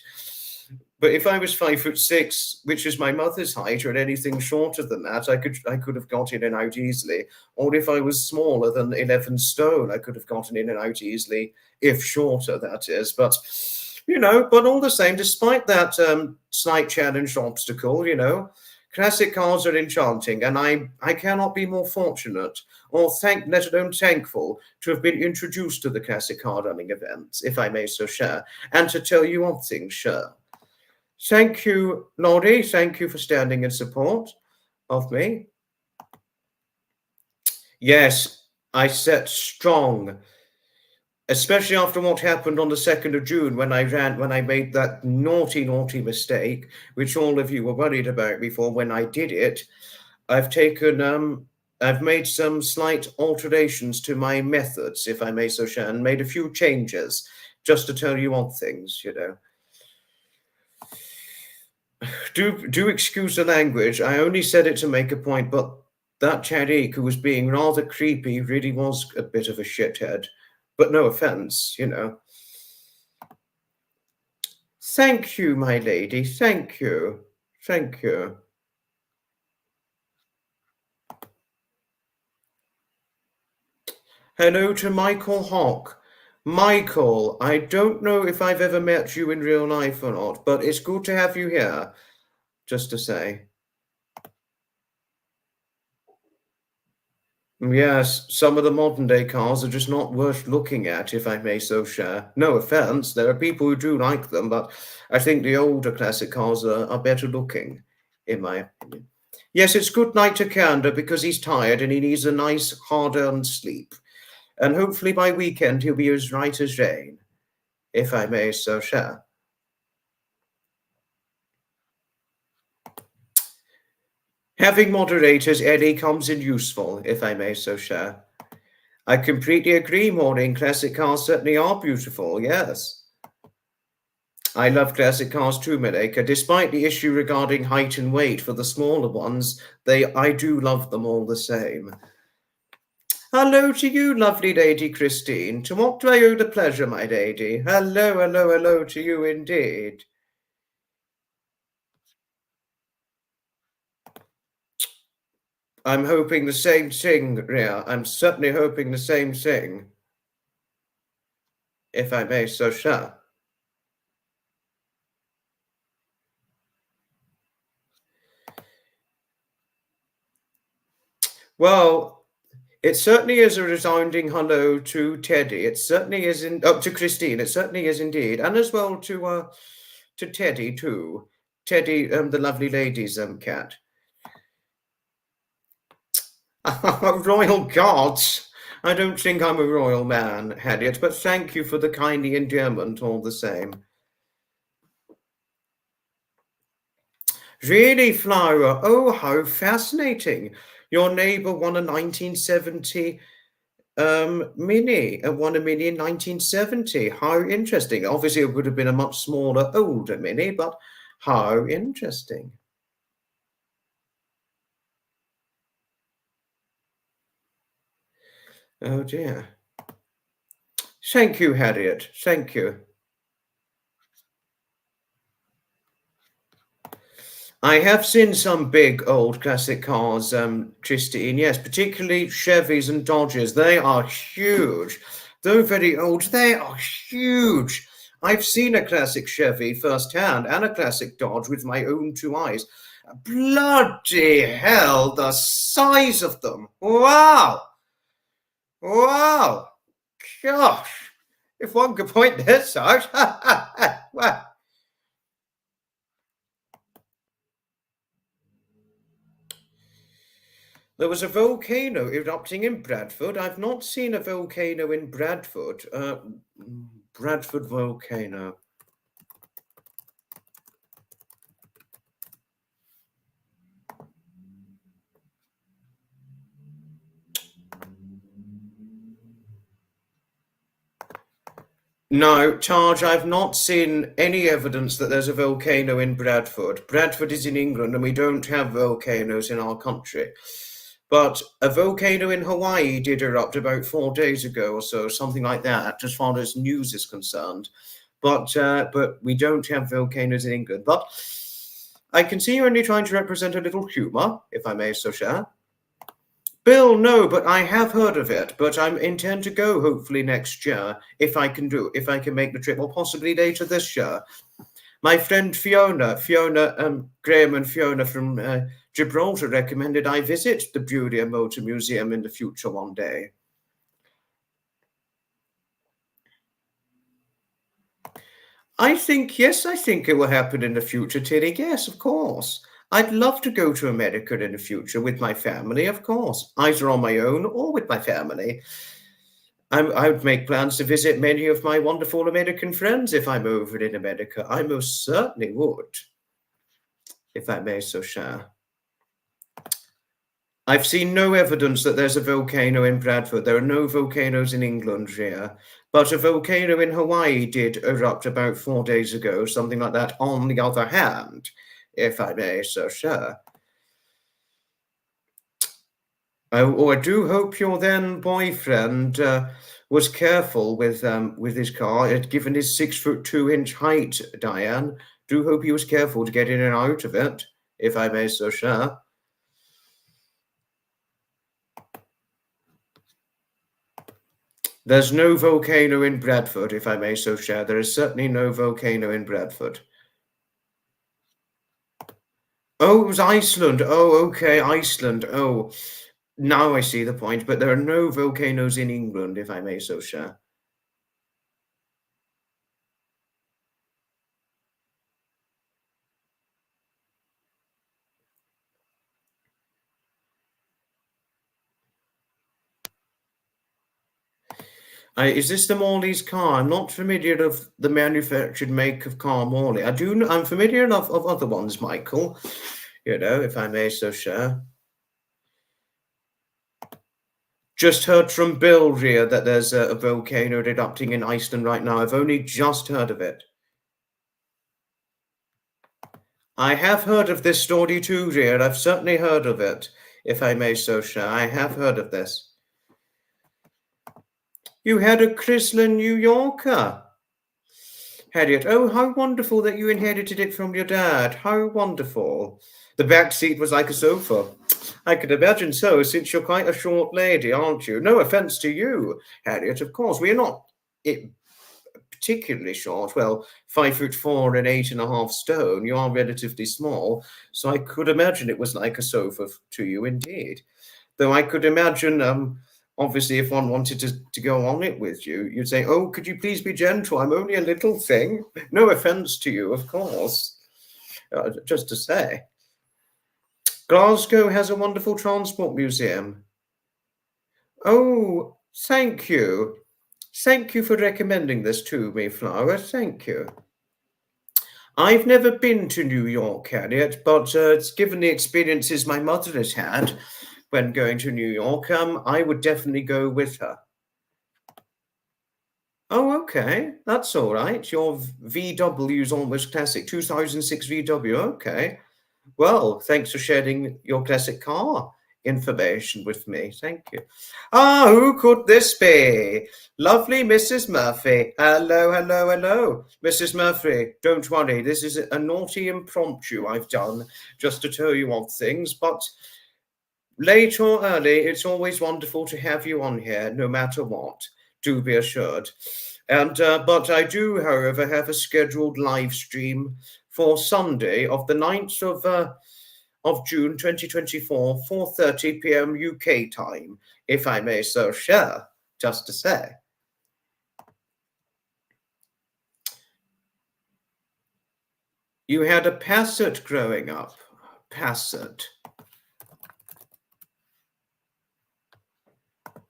But if I was 5'6", which is my mother's height, or anything shorter than that, I could have got in and out easily. Or if I was smaller than 11 stone, I could have gotten in and out easily, if shorter, that is. But but all the same, despite that slight challenge obstacle, classic cars are enchanting, and I cannot be more fortunate, or let alone thankful, to have been introduced to the classic car running events, if I may so share, and to tell you of things, sure. Thank you, Lottie. Thank you for standing in support of me. Yes, I set strong, especially after what happened on the 2nd of June when I made that naughty, naughty mistake, which all of you were worried about before when I did it. I've made some slight alterations to my methods, if I may so share, and made a few changes, just to tell you on things, Do excuse the language. I only said it to make a point, but that Tariq, who was being rather creepy, really was a bit of a shithead. But no offense, Thank you, my lady. Thank you. Thank you. Hello to Michael Hawk. Michael, I don't know if I've ever met you in real life or not, but it's good to have you here, just to say. Yes, some of the modern day cars are just not worth looking at, if I may so share. No offense, there are people who do like them, but I think the older classic cars are better looking, in my opinion. Yes, it's good night to Kander because he's tired and he needs a nice, hard-earned sleep. And hopefully by weekend he'll be as right as rain, if I may so share. Having moderators, Eddie, comes in useful, if I may so share. I completely agree, Maureen. Classic cars certainly are beautiful, yes. I love classic cars too, Malika. Despite the issue regarding height and weight for the smaller ones, I do love them all the same. Hello to you, lovely lady Christine. To what do I owe the pleasure, my lady? Hello, hello, hello to you indeed. I'm hoping the same thing, Ria. I'm certainly hoping the same thing, if I may so share. Well, it certainly is a resounding hello to Teddy. It certainly is to Christine. It certainly is indeed, and as well to Teddy too. Teddy, the lovely lady's cat. Royal gods! I don't think I'm a royal man, Harriet, but thank you for the kindly endearment all the same. Really, Flower? Oh, how fascinating! Your neighbour won a 1970 Mini, won a Mini in 1970. How interesting. Obviously, it would have been a much smaller, older Mini, but how interesting. Oh, dear. Thank you, Harriet. Thank you. I have seen some big old classic cars, Christine. Yes, particularly Chevys and Dodges. They are huge. Though very old, they are huge. I've seen a classic Chevy firsthand and a classic Dodge with my own two eyes. Bloody hell, the size of them. Wow. Wow. Gosh. If one could point this out. Wow. There was a volcano erupting in Bradford. I've not seen a volcano in Bradford. Bradford volcano. No, Taj, I've not seen any evidence that there's a volcano in Bradford. Bradford is in England and we don't have volcanoes in our country. But a volcano in Hawaii did erupt about 4 days ago or so, something like that, as far as news is concerned. But we don't have volcanoes in England. But I can see you're only trying to represent a little humour, if I may so share. Bill, no, but I have heard of it. But I intend to go hopefully next year if I can make the trip, or possibly later this year. My friend Fiona, Graham and Fiona from Gibraltar recommended I visit the Buria Motor Museum in the future one day. I think it will happen in the future, Tilly. Yes, of course. I'd love to go to America in the future with my family, of course, either on my own or with my family. I would make plans to visit many of my wonderful American friends if I'm over in America. I most certainly would, if I may so share. I've seen no evidence that there's a volcano in Bradford. There are no volcanoes in England here. But a volcano in Hawaii did erupt about 4 days ago, something like that, on the other hand, if I may so share. I do hope your then boyfriend was careful with his car. Given his 6'2" height, Diane, do hope he was careful to get in and out of it, if I may so share. There's no volcano in Bradford, if I may so share. There is certainly no volcano in Bradford. Oh, it was Iceland. Oh, okay, Iceland. Oh, now I see the point. But there are no volcanoes in England, if I may so share. Is this the Morley's car? I'm not familiar of the manufactured make of car Morley. I'm familiar enough of other ones, Michael, if I may so share. Just heard from Bill here that there's a volcano erupting in Iceland right now. I've only just heard of it. I have heard of this story too, Rhea. I've certainly heard of it, if I may so share. I have heard of this. You had a Chrysler New Yorker, Harriet. Oh, how wonderful that you inherited it from your dad. How wonderful. The back seat was like a sofa. I could imagine so, since you're quite a short lady, aren't you? No offence to you, Harriet, of course. We're not particularly short. Well, 5'4" and 8.5 stone. You are relatively small, so I could imagine it was like a sofa to you indeed. Though I could imagine, obviously, if one wanted to go on it with you, you'd say, "Oh, could you please be gentle? I'm only a little thing." No offence to you, of course. Just to say. Glasgow has a wonderful transport museum. Oh, thank you. Thank you for recommending this to me, Flower. Thank you. I've never been to New York, Harriet, but given the experiences my mother has had when going to New York, I would definitely go with her. Oh, okay. That's all right. Your VW's almost classic. 2006 VW. Okay. Well, thanks for sharing your classic car information with me. Thank you. Ah, who could this be? Lovely Mrs. Murphy. Hello, hello, hello. Mrs. Murphy, don't worry. This is a naughty impromptu I've done just to tell you of things, but late or early, it's always wonderful to have you on here, no matter what. Do be assured. And but I do, however, have a scheduled live stream for Sunday of the 9th of June 2024, 4:30 p.m. UK time, if I may so share, just to say. You had a Passat growing up. Passat.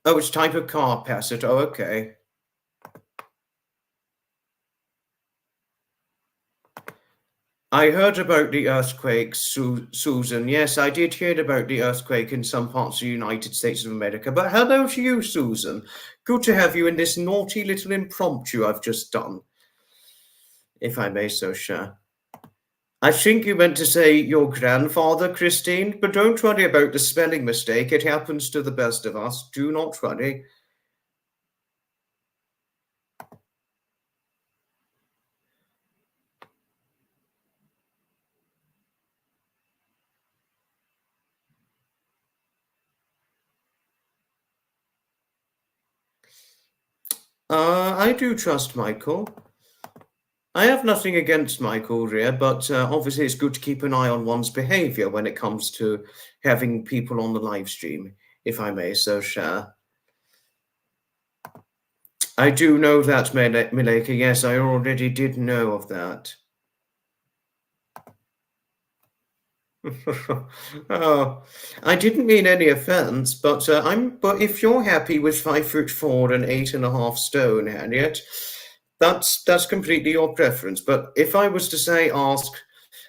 Oh, it's type of car, Passat. Oh, okay. I heard about the earthquake, Susan. Yes, I did hear about the earthquake in some parts of the United States of America. But hello to you, Susan. Good to have you in this naughty little impromptu I've just done, if I may so share. I think you meant to say your grandfather, Christine, but don't worry about the spelling mistake. It happens to the best of us. Do not worry. I do trust Michael. I have nothing against Michael Rear, but obviously it's good to keep an eye on one's behavior when it comes to having people on the live stream, if I may so share. I do know that, Mileka. Yes, I already did know of that. Oh, I didn't mean any offence, but But if you're happy with 5'4" and 8.5 stone, Harriet, that's completely your preference. But if I was to say, ask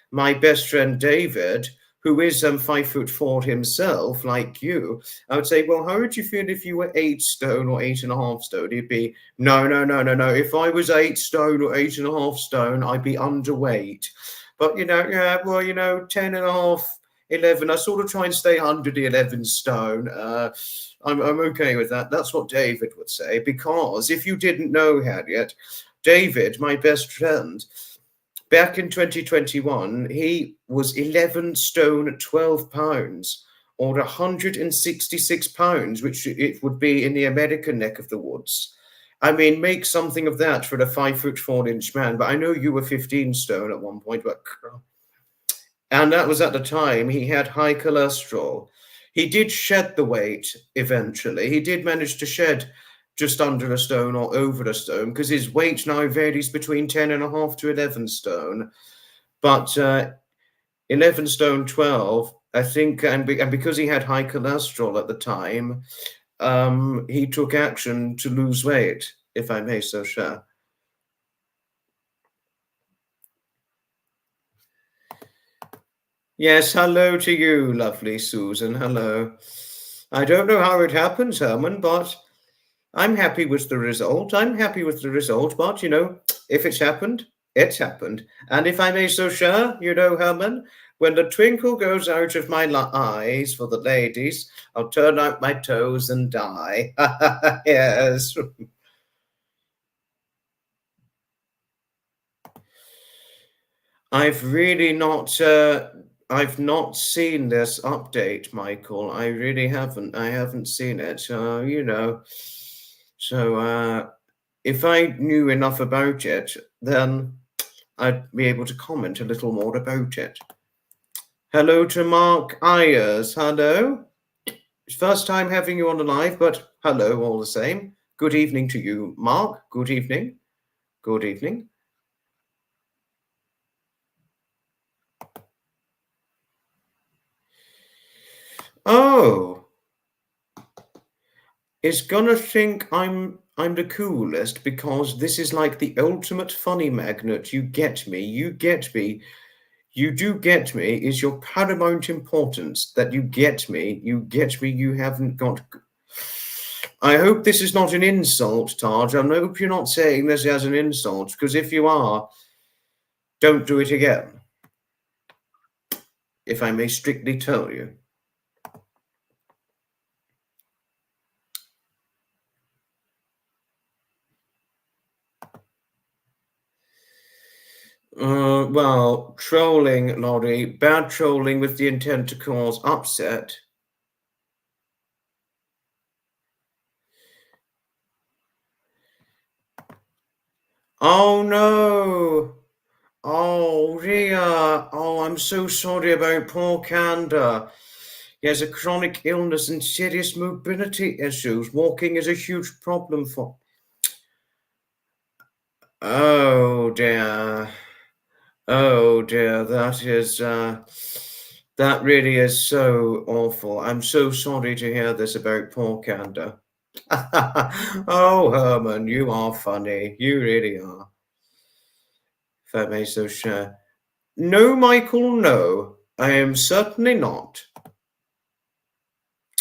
my best friend David, who is 5'4" himself, like you, I would say, well, how would you feel if you were 8 stone or 8.5 stone? He'd be, no, no, no, no, no. If I was 8 stone or 8.5 stone, I'd be underweight. But, yeah, well, 10.5, 11, I sort of try and stay under the 11 stone. I'm okay with that. That's what David would say, because if you didn't know, Harriet, David, my best friend, back in 2021, he was 11 stone 12 pounds, or 166 pounds, which it would be in the American neck of the woods. I mean, make something of that for a 5'4" man. But I know you were 15 stone at one point, and that was at the time he had high cholesterol. He did shed the weight eventually. He did manage to shed just under a stone or over a stone, because his weight now varies between 10.5 to 11 stone. But 11 stone 12, I think, and because he had high cholesterol at the time, he took action to lose weight, if I may so share. Yes, hello to you, lovely Susan. Hello. I don't know how it happens, Herman, but I'm happy with the result. I'm happy with the result, but if it's happened, it's happened. And if I may so share, Herman, when the twinkle goes out of my eyes for the ladies, I'll turn out my toes and die. Yes. I've really not. I've not seen this update, Michael. I really haven't. I haven't seen it. So if I knew enough about it, then I'd be able to comment a little more about it. Hello to Mark Ayers. Hello. First time having you on the live, but hello all the same. Good evening to you, Mark. Good evening. Good evening. Oh, it's gonna think I'm the coolest because this is like the ultimate funny magnet. You get me. You get me. You do get me. Is your paramount importance that you get me? You get me. You haven't got. I hope this is not an insult, Taj. I hope you're not saying this as an insult, because if you are, don't do it again. If I may strictly tell you. Well, trolling, Laurie, bad trolling with the intent to cause upset. Oh no! Oh, Ria! Oh, I'm so sorry about poor Kanda. He has a chronic illness and serious mobility issues. Walking is a huge problem for. Oh dear. Oh dear, that really is so awful. I'm so sorry to hear this about poor Kanda. Oh, Herman, you are funny. You really are. If I may so share. No, Michael, no. I am certainly not.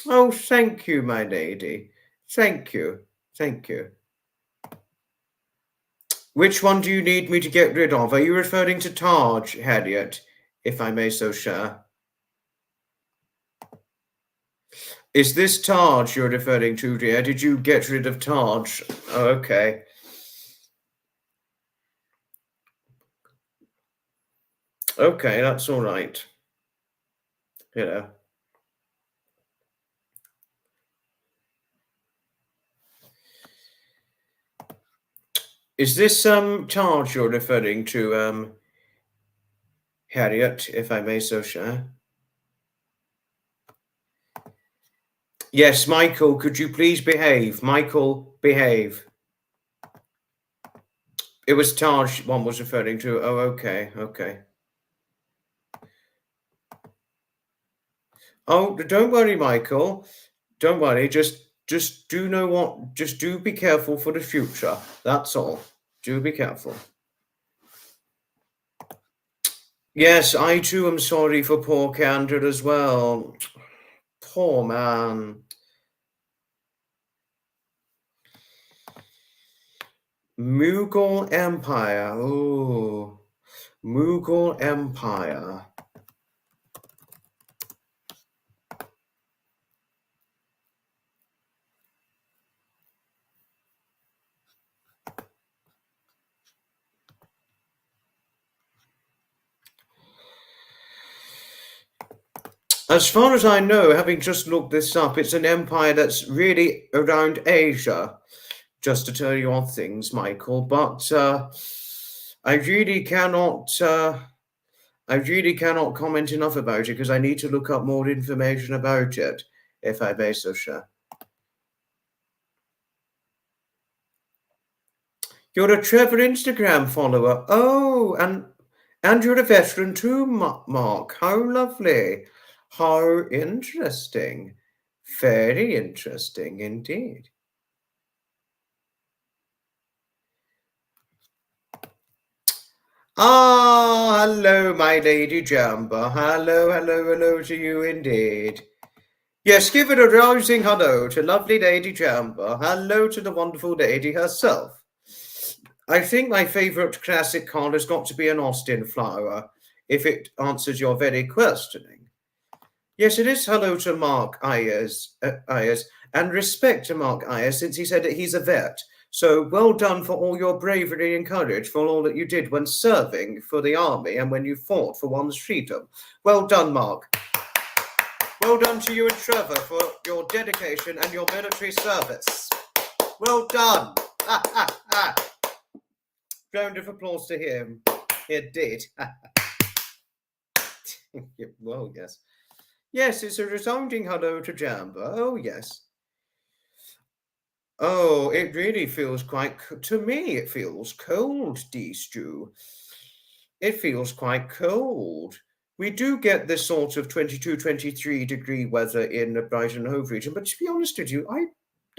Oh, thank you, my lady. Thank you. Thank you. Which one do you need me to get rid of? Are you referring to Taj, Harriet, if I may so share? Is this Taj you're referring to, dear? Did you get rid of Taj? Oh, okay. Okay, that's all right. You know. Is this Taj you're referring to, Harriet, if I may so share? Yes, Michael, could you please behave? Michael, behave. It was Taj one was referring to. Oh, okay, okay. Oh, don't worry, Michael. Don't worry. Just do know what. Just do be careful for the future. That's all. Do be careful. Yes, I too am sorry for poor Candor as well. Poor man. Mughal Empire. Oh, Mughal Empire. As far as I know, having just looked this up, it's an empire that's really around Asia. Just to tell you on things, Michael, but I really cannot. I really cannot comment enough about it because I need to look up more information about it, if I may so share. You're a Trevor Instagram follower. Oh, and you're a veteran too, Mark. How lovely. How interesting. Very interesting indeed. Ah, hello, my Lady Jamba. Hello, hello, hello to you indeed. Yes, give it a rousing hello to lovely Lady Jamba. Hello to the wonderful lady herself. I think my favourite classic card has got to be an Austin flower, if it answers your very questioning. Yes, it is hello to Mark Ayers, and respect to Mark Ayers since he said that he's a vet. So well done for all your bravery and courage for all that you did when serving for the army and when you fought for one's freedom. Well done, Mark. Well done to you and Trevor for your dedication and your military service. Well done. Round of applause to him. It did. Well, yes. Yes, it's a resounding hello to Jamba. Oh, yes. Oh, it really feels quite, to me, it feels cold, D-Stew. It feels quite cold. We do get this sort of 22, 23 degree weather in the Brighton and Hove region, but to be honest with you, I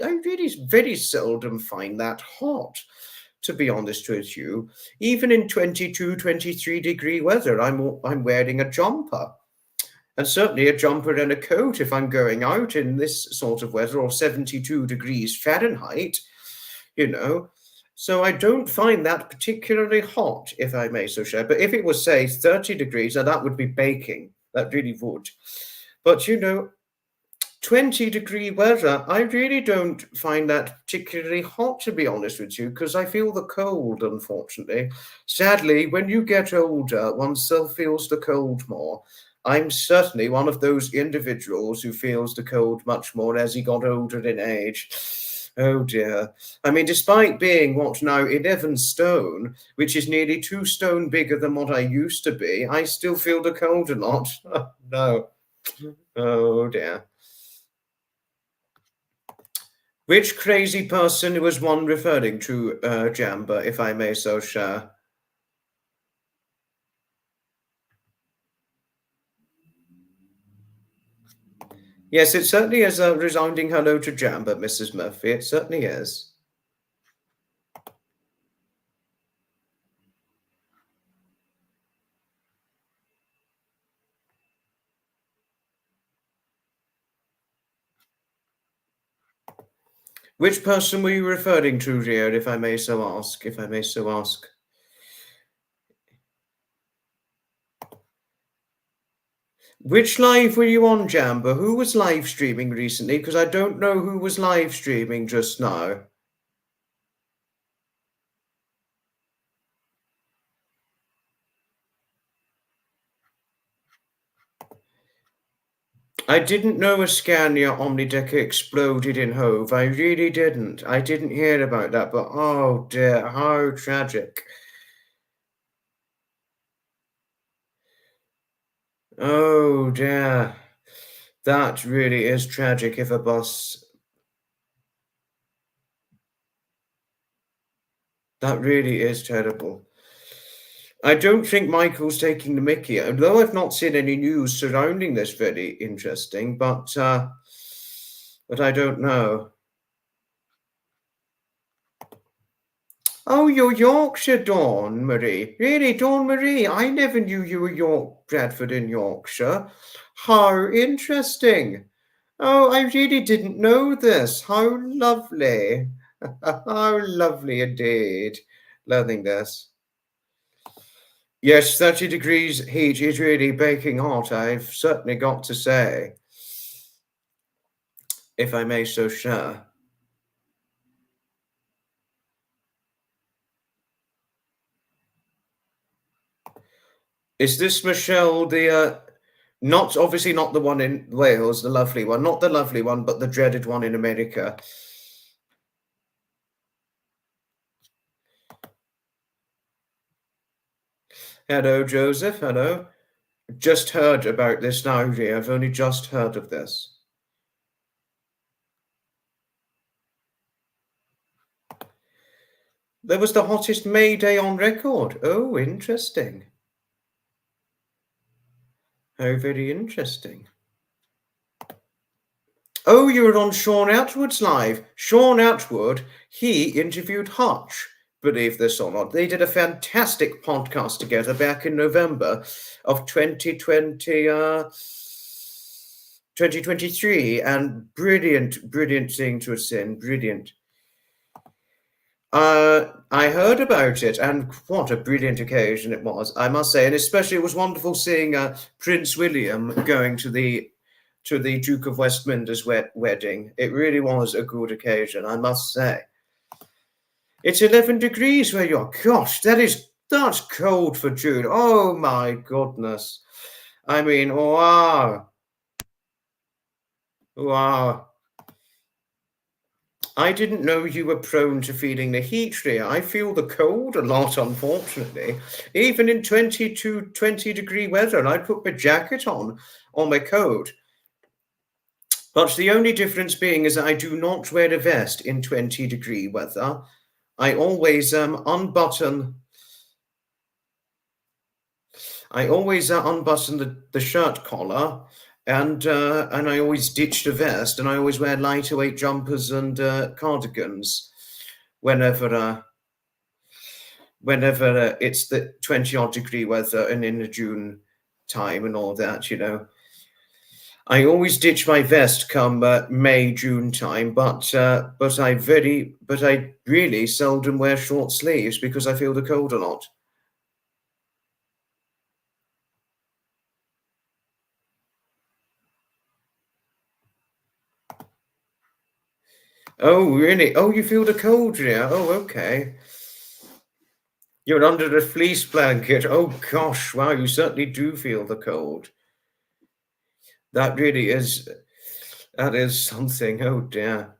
really very seldom find that hot, to be honest with you. Even in 22, 23 degree weather, I'm wearing a jumper. And certainly a jumper and a coat if I'm going out in this sort of weather, or 72 degrees Fahrenheit, you know. So I don't find that particularly hot, if I may so share. But if it was, say, 30 degrees, now that would be baking. That really would. But, 20-degree weather, I really don't find that particularly hot, to be honest with you, because I feel the cold, unfortunately. Sadly, when you get older, one still feels the cold more. I'm certainly one of those individuals who feels the cold much more as he got older in age. Oh dear. I mean, despite being what now 11 stone, which is nearly 2 stone bigger than what I used to be, I still feel the cold a lot. No. Oh dear. Which crazy person was one referring to, Jamba, if I may so share? Yes, it certainly is a resounding hello to Jamba, Mrs. Murphy. It certainly is. Which person were you referring to, dear, if I may so ask? If I may so ask. Which live were you on, Jamba? Who was live streaming recently? Because I don't know who was live streaming just now. I didn't know a Scania Omnidecker exploded in Hove. I really didn't. I didn't hear about that, but oh dear, how tragic. Oh dear. That really is tragic if a bus... That really is terrible. I don't think Michael's taking the mickey, although I've not seen any news surrounding this very interesting, but I don't know. Oh, you're Yorkshire, Dawn Marie. Really, Dawn Marie? I never knew you were Bradford in Yorkshire. How interesting. Oh, I really didn't know this. How lovely. How lovely indeed. Learning this. Yes, 30 degrees heat is really baking hot, I've certainly got to say, if I may so share. Is this Michelle the, obviously not the one in Wales, the lovely one, not the lovely one, but the dreaded one in America? Hello, Joseph, hello. Just heard about this now, dear. I've only just heard of this. There was the hottest May Day on record. Oh, interesting. How very interesting. Oh, you were on Sean Atwood's live. Sean Atwood, he interviewed Hutch, believe this or not. They did a fantastic podcast together back in November of 2023, and brilliant thing to have seen, brilliant. I heard about it, and what a brilliant occasion it was, I must say, and especially it was wonderful seeing Prince William going to the Duke of Westminster's wedding. It really was a good occasion, I must say. It's 11 degrees where you are. Gosh, that's cold for June. Oh my goodness. I mean, wow. Wow. I didn't know you were prone to feeling the heat, Rhea. I feel the cold a lot, unfortunately. Even in 20-degree weather, and I'd put my jacket on my coat. But the only difference being is that I do not wear a vest in 20-degree weather. I always unbutton the shirt collar, and I always ditch the vest, and I always wear lighter weight jumpers and cardigans whenever it's the 20-odd degree weather and in the June time and all that, you know. I always ditch my vest come May, June time, but I really seldom wear short sleeves because I feel the cold a lot. Oh, really? Oh, you feel the cold, yeah? Oh, okay. You're under the fleece blanket. Oh, gosh, wow, you certainly do feel the cold. That really is, that is something. Oh, dear.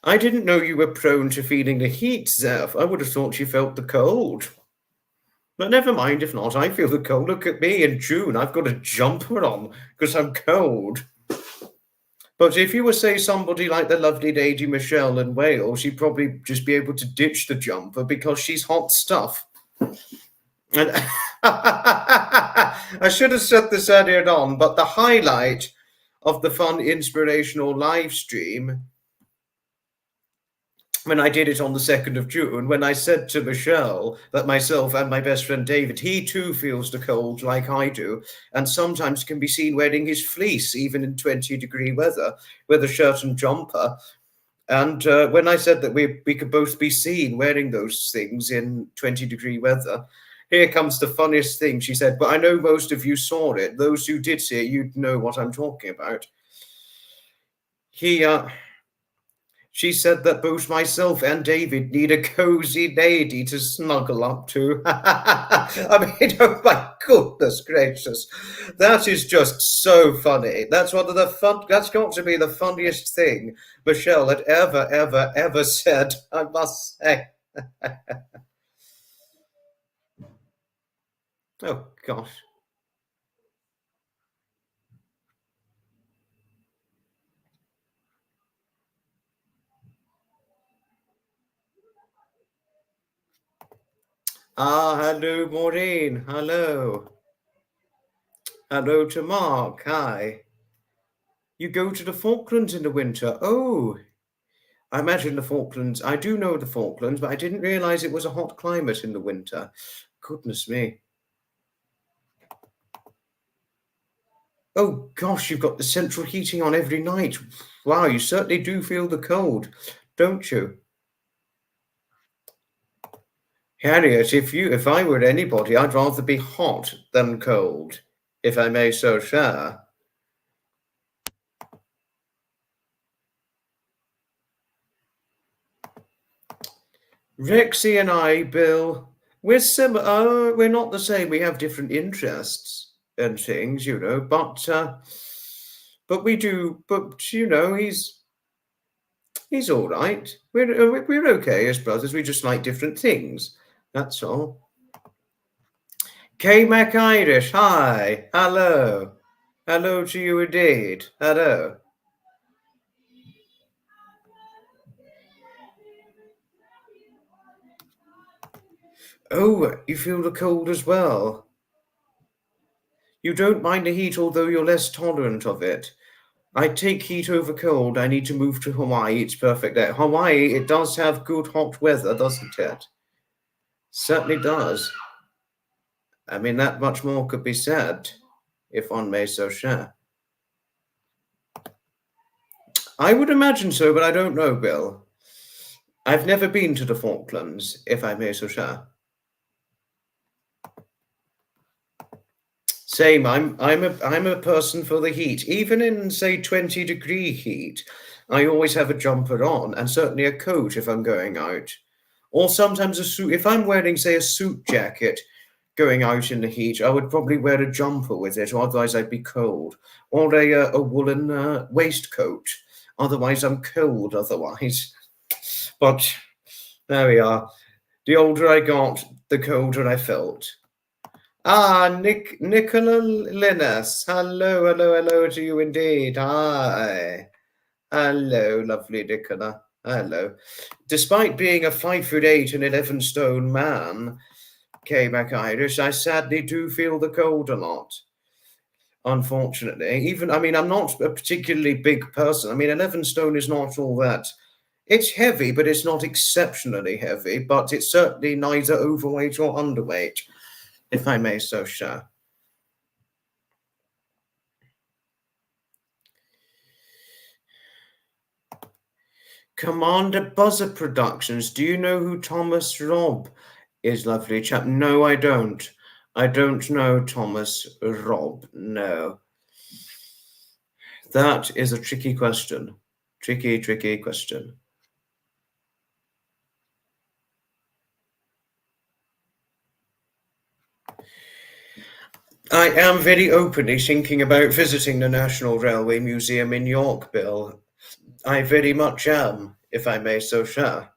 I didn't know you were prone to feeling the heat, Zeph. I would have thought you felt the cold. But never mind if not. I feel the cold. Look at me in June. I've got a jumper on because I'm cold. But if you were, say, somebody like the lovely Lady Michelle in Wales, she'd probably just be able to ditch the jumper because she's hot stuff. And I should have set this earlier on, but the highlight of the fun, inspirational live stream when I did it on the 2nd of June, when I said to Michelle that myself and my best friend David, he too feels the cold like I do, and sometimes can be seen wearing his fleece even in 20-degree weather with a shirt and jumper. And when I said that we could both be seen wearing those things in 20-degree weather, here comes the funniest thing. She said, "But I know most of you saw it. Those who did see it, you'd know what I'm talking about." She said that both myself and David need a cozy lady to snuggle up to. I mean, oh my goodness gracious. That is just so funny. That's one of the that's got to be the funniest thing Michelle had ever said, I must say. Oh gosh. Ah, hello, Maureen. Hello. Hello to Mark. Hi. You go to the Falklands in the winter. Oh, I imagine the Falklands. I do know the Falklands, but I didn't realize it was a hot climate in the winter. Goodness me. Oh gosh, you've got the central heating on every night. Wow, you certainly do feel the cold, don't you? Harriet, if I were anybody, I'd rather be hot than cold, if I may so share. Rexy and I, Bill, we're similar. We're not the same. We have different interests and things, but we do. But he's all right. We're okay as brothers. We just like different things. That's all. K Mac Irish, hi, hello, hello to you indeed. Hello. Oh, you feel the cold as well. You don't mind the heat, although you're less tolerant of it. I take heat over cold. I need to move to Hawaii. It's perfect there. Hawaii, it does have good hot weather, doesn't it? Certainly does. I mean, that much more could be said, if one may so share. I would imagine so, but I don't know, Bill. I've never been to the Falklands, if I may so share. Same. I'm a person for the heat. Even in, say, 20-degree heat, I always have a jumper on, and certainly a coat if I'm going out. Or sometimes a suit. If I'm wearing, say, a suit jacket going out in the heat, I would probably wear a jumper with it, or otherwise I'd be cold. Or a woolen waistcoat. Otherwise, I'm cold otherwise. But there we are. The older I got, the colder I felt. Ah, Nicola Linus. Hello to you indeed. Hi. Hello, lovely Nicola. Hello. Despite being a 5'8" and 11 stone man, K Mac Irish, I sadly do feel the cold a lot. Unfortunately. I mean, I'm not a particularly big person. I mean, 11 stone is not all that. It's heavy, but it's not exceptionally heavy, but it's certainly neither overweight or underweight, if I may so share. Commander Buzzer Productions. Do you know who Thomas Robb is, lovely chap? No, I don't. I don't know Thomas Robb. No. That is a tricky question. Tricky question. I am very openly thinking about visiting the National Railway Museum in York, Bill. I very much am, if I may so share.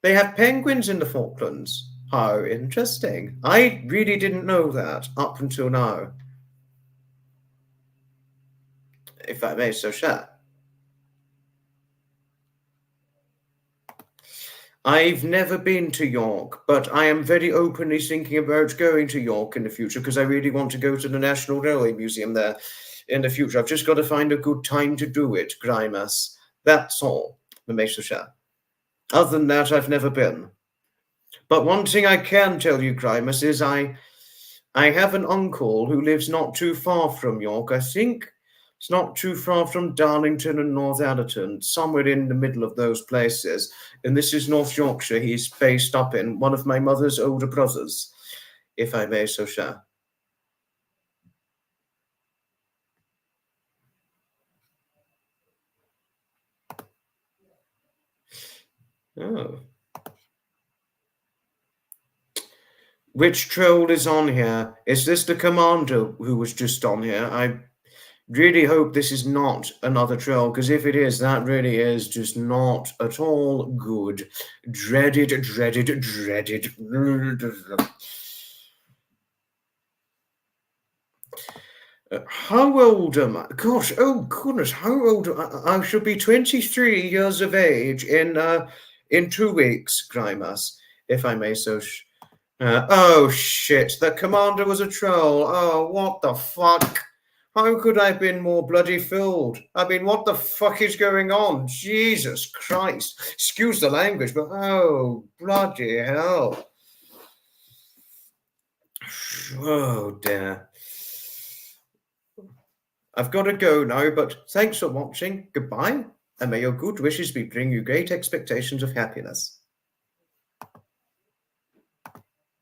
They have penguins in the Falklands. How interesting. I really didn't know that up until now, if I may so share. I've never been to York, but I am very openly thinking about going to York in the future because I really want to go to the National Railway Museum there in the future. I've just got to find a good time to do it, Grimus. That's all. I may so shall. Other than that, I've never been. But one thing I can tell you, Grimus, is I have an uncle who lives not too far from York. I think it's not too far from Darlington and Northallerton, somewhere in the middle of those places. And this is North Yorkshire. He's based up in one of my mother's older brothers, if I may so shall. Oh. Which troll is on here? Is this the commander who was just on here? I really hope this is not another troll, because if it is, that really is just not at all good. Dreaded, dreaded, dreaded. How old am I? Gosh, oh goodness, how old am I? I should be 23 years of age in 2 weeks, Grimus, if I may so. Oh shit, the commander was a troll. Oh, what the fuck? How could I have been more bloody fooled? I mean, what the fuck is going on? Jesus Christ. Excuse the language, but oh, bloody hell. Oh dear. I've got to go now, but thanks for watching. Goodbye, and may your good wishes bring you great expectations of happiness.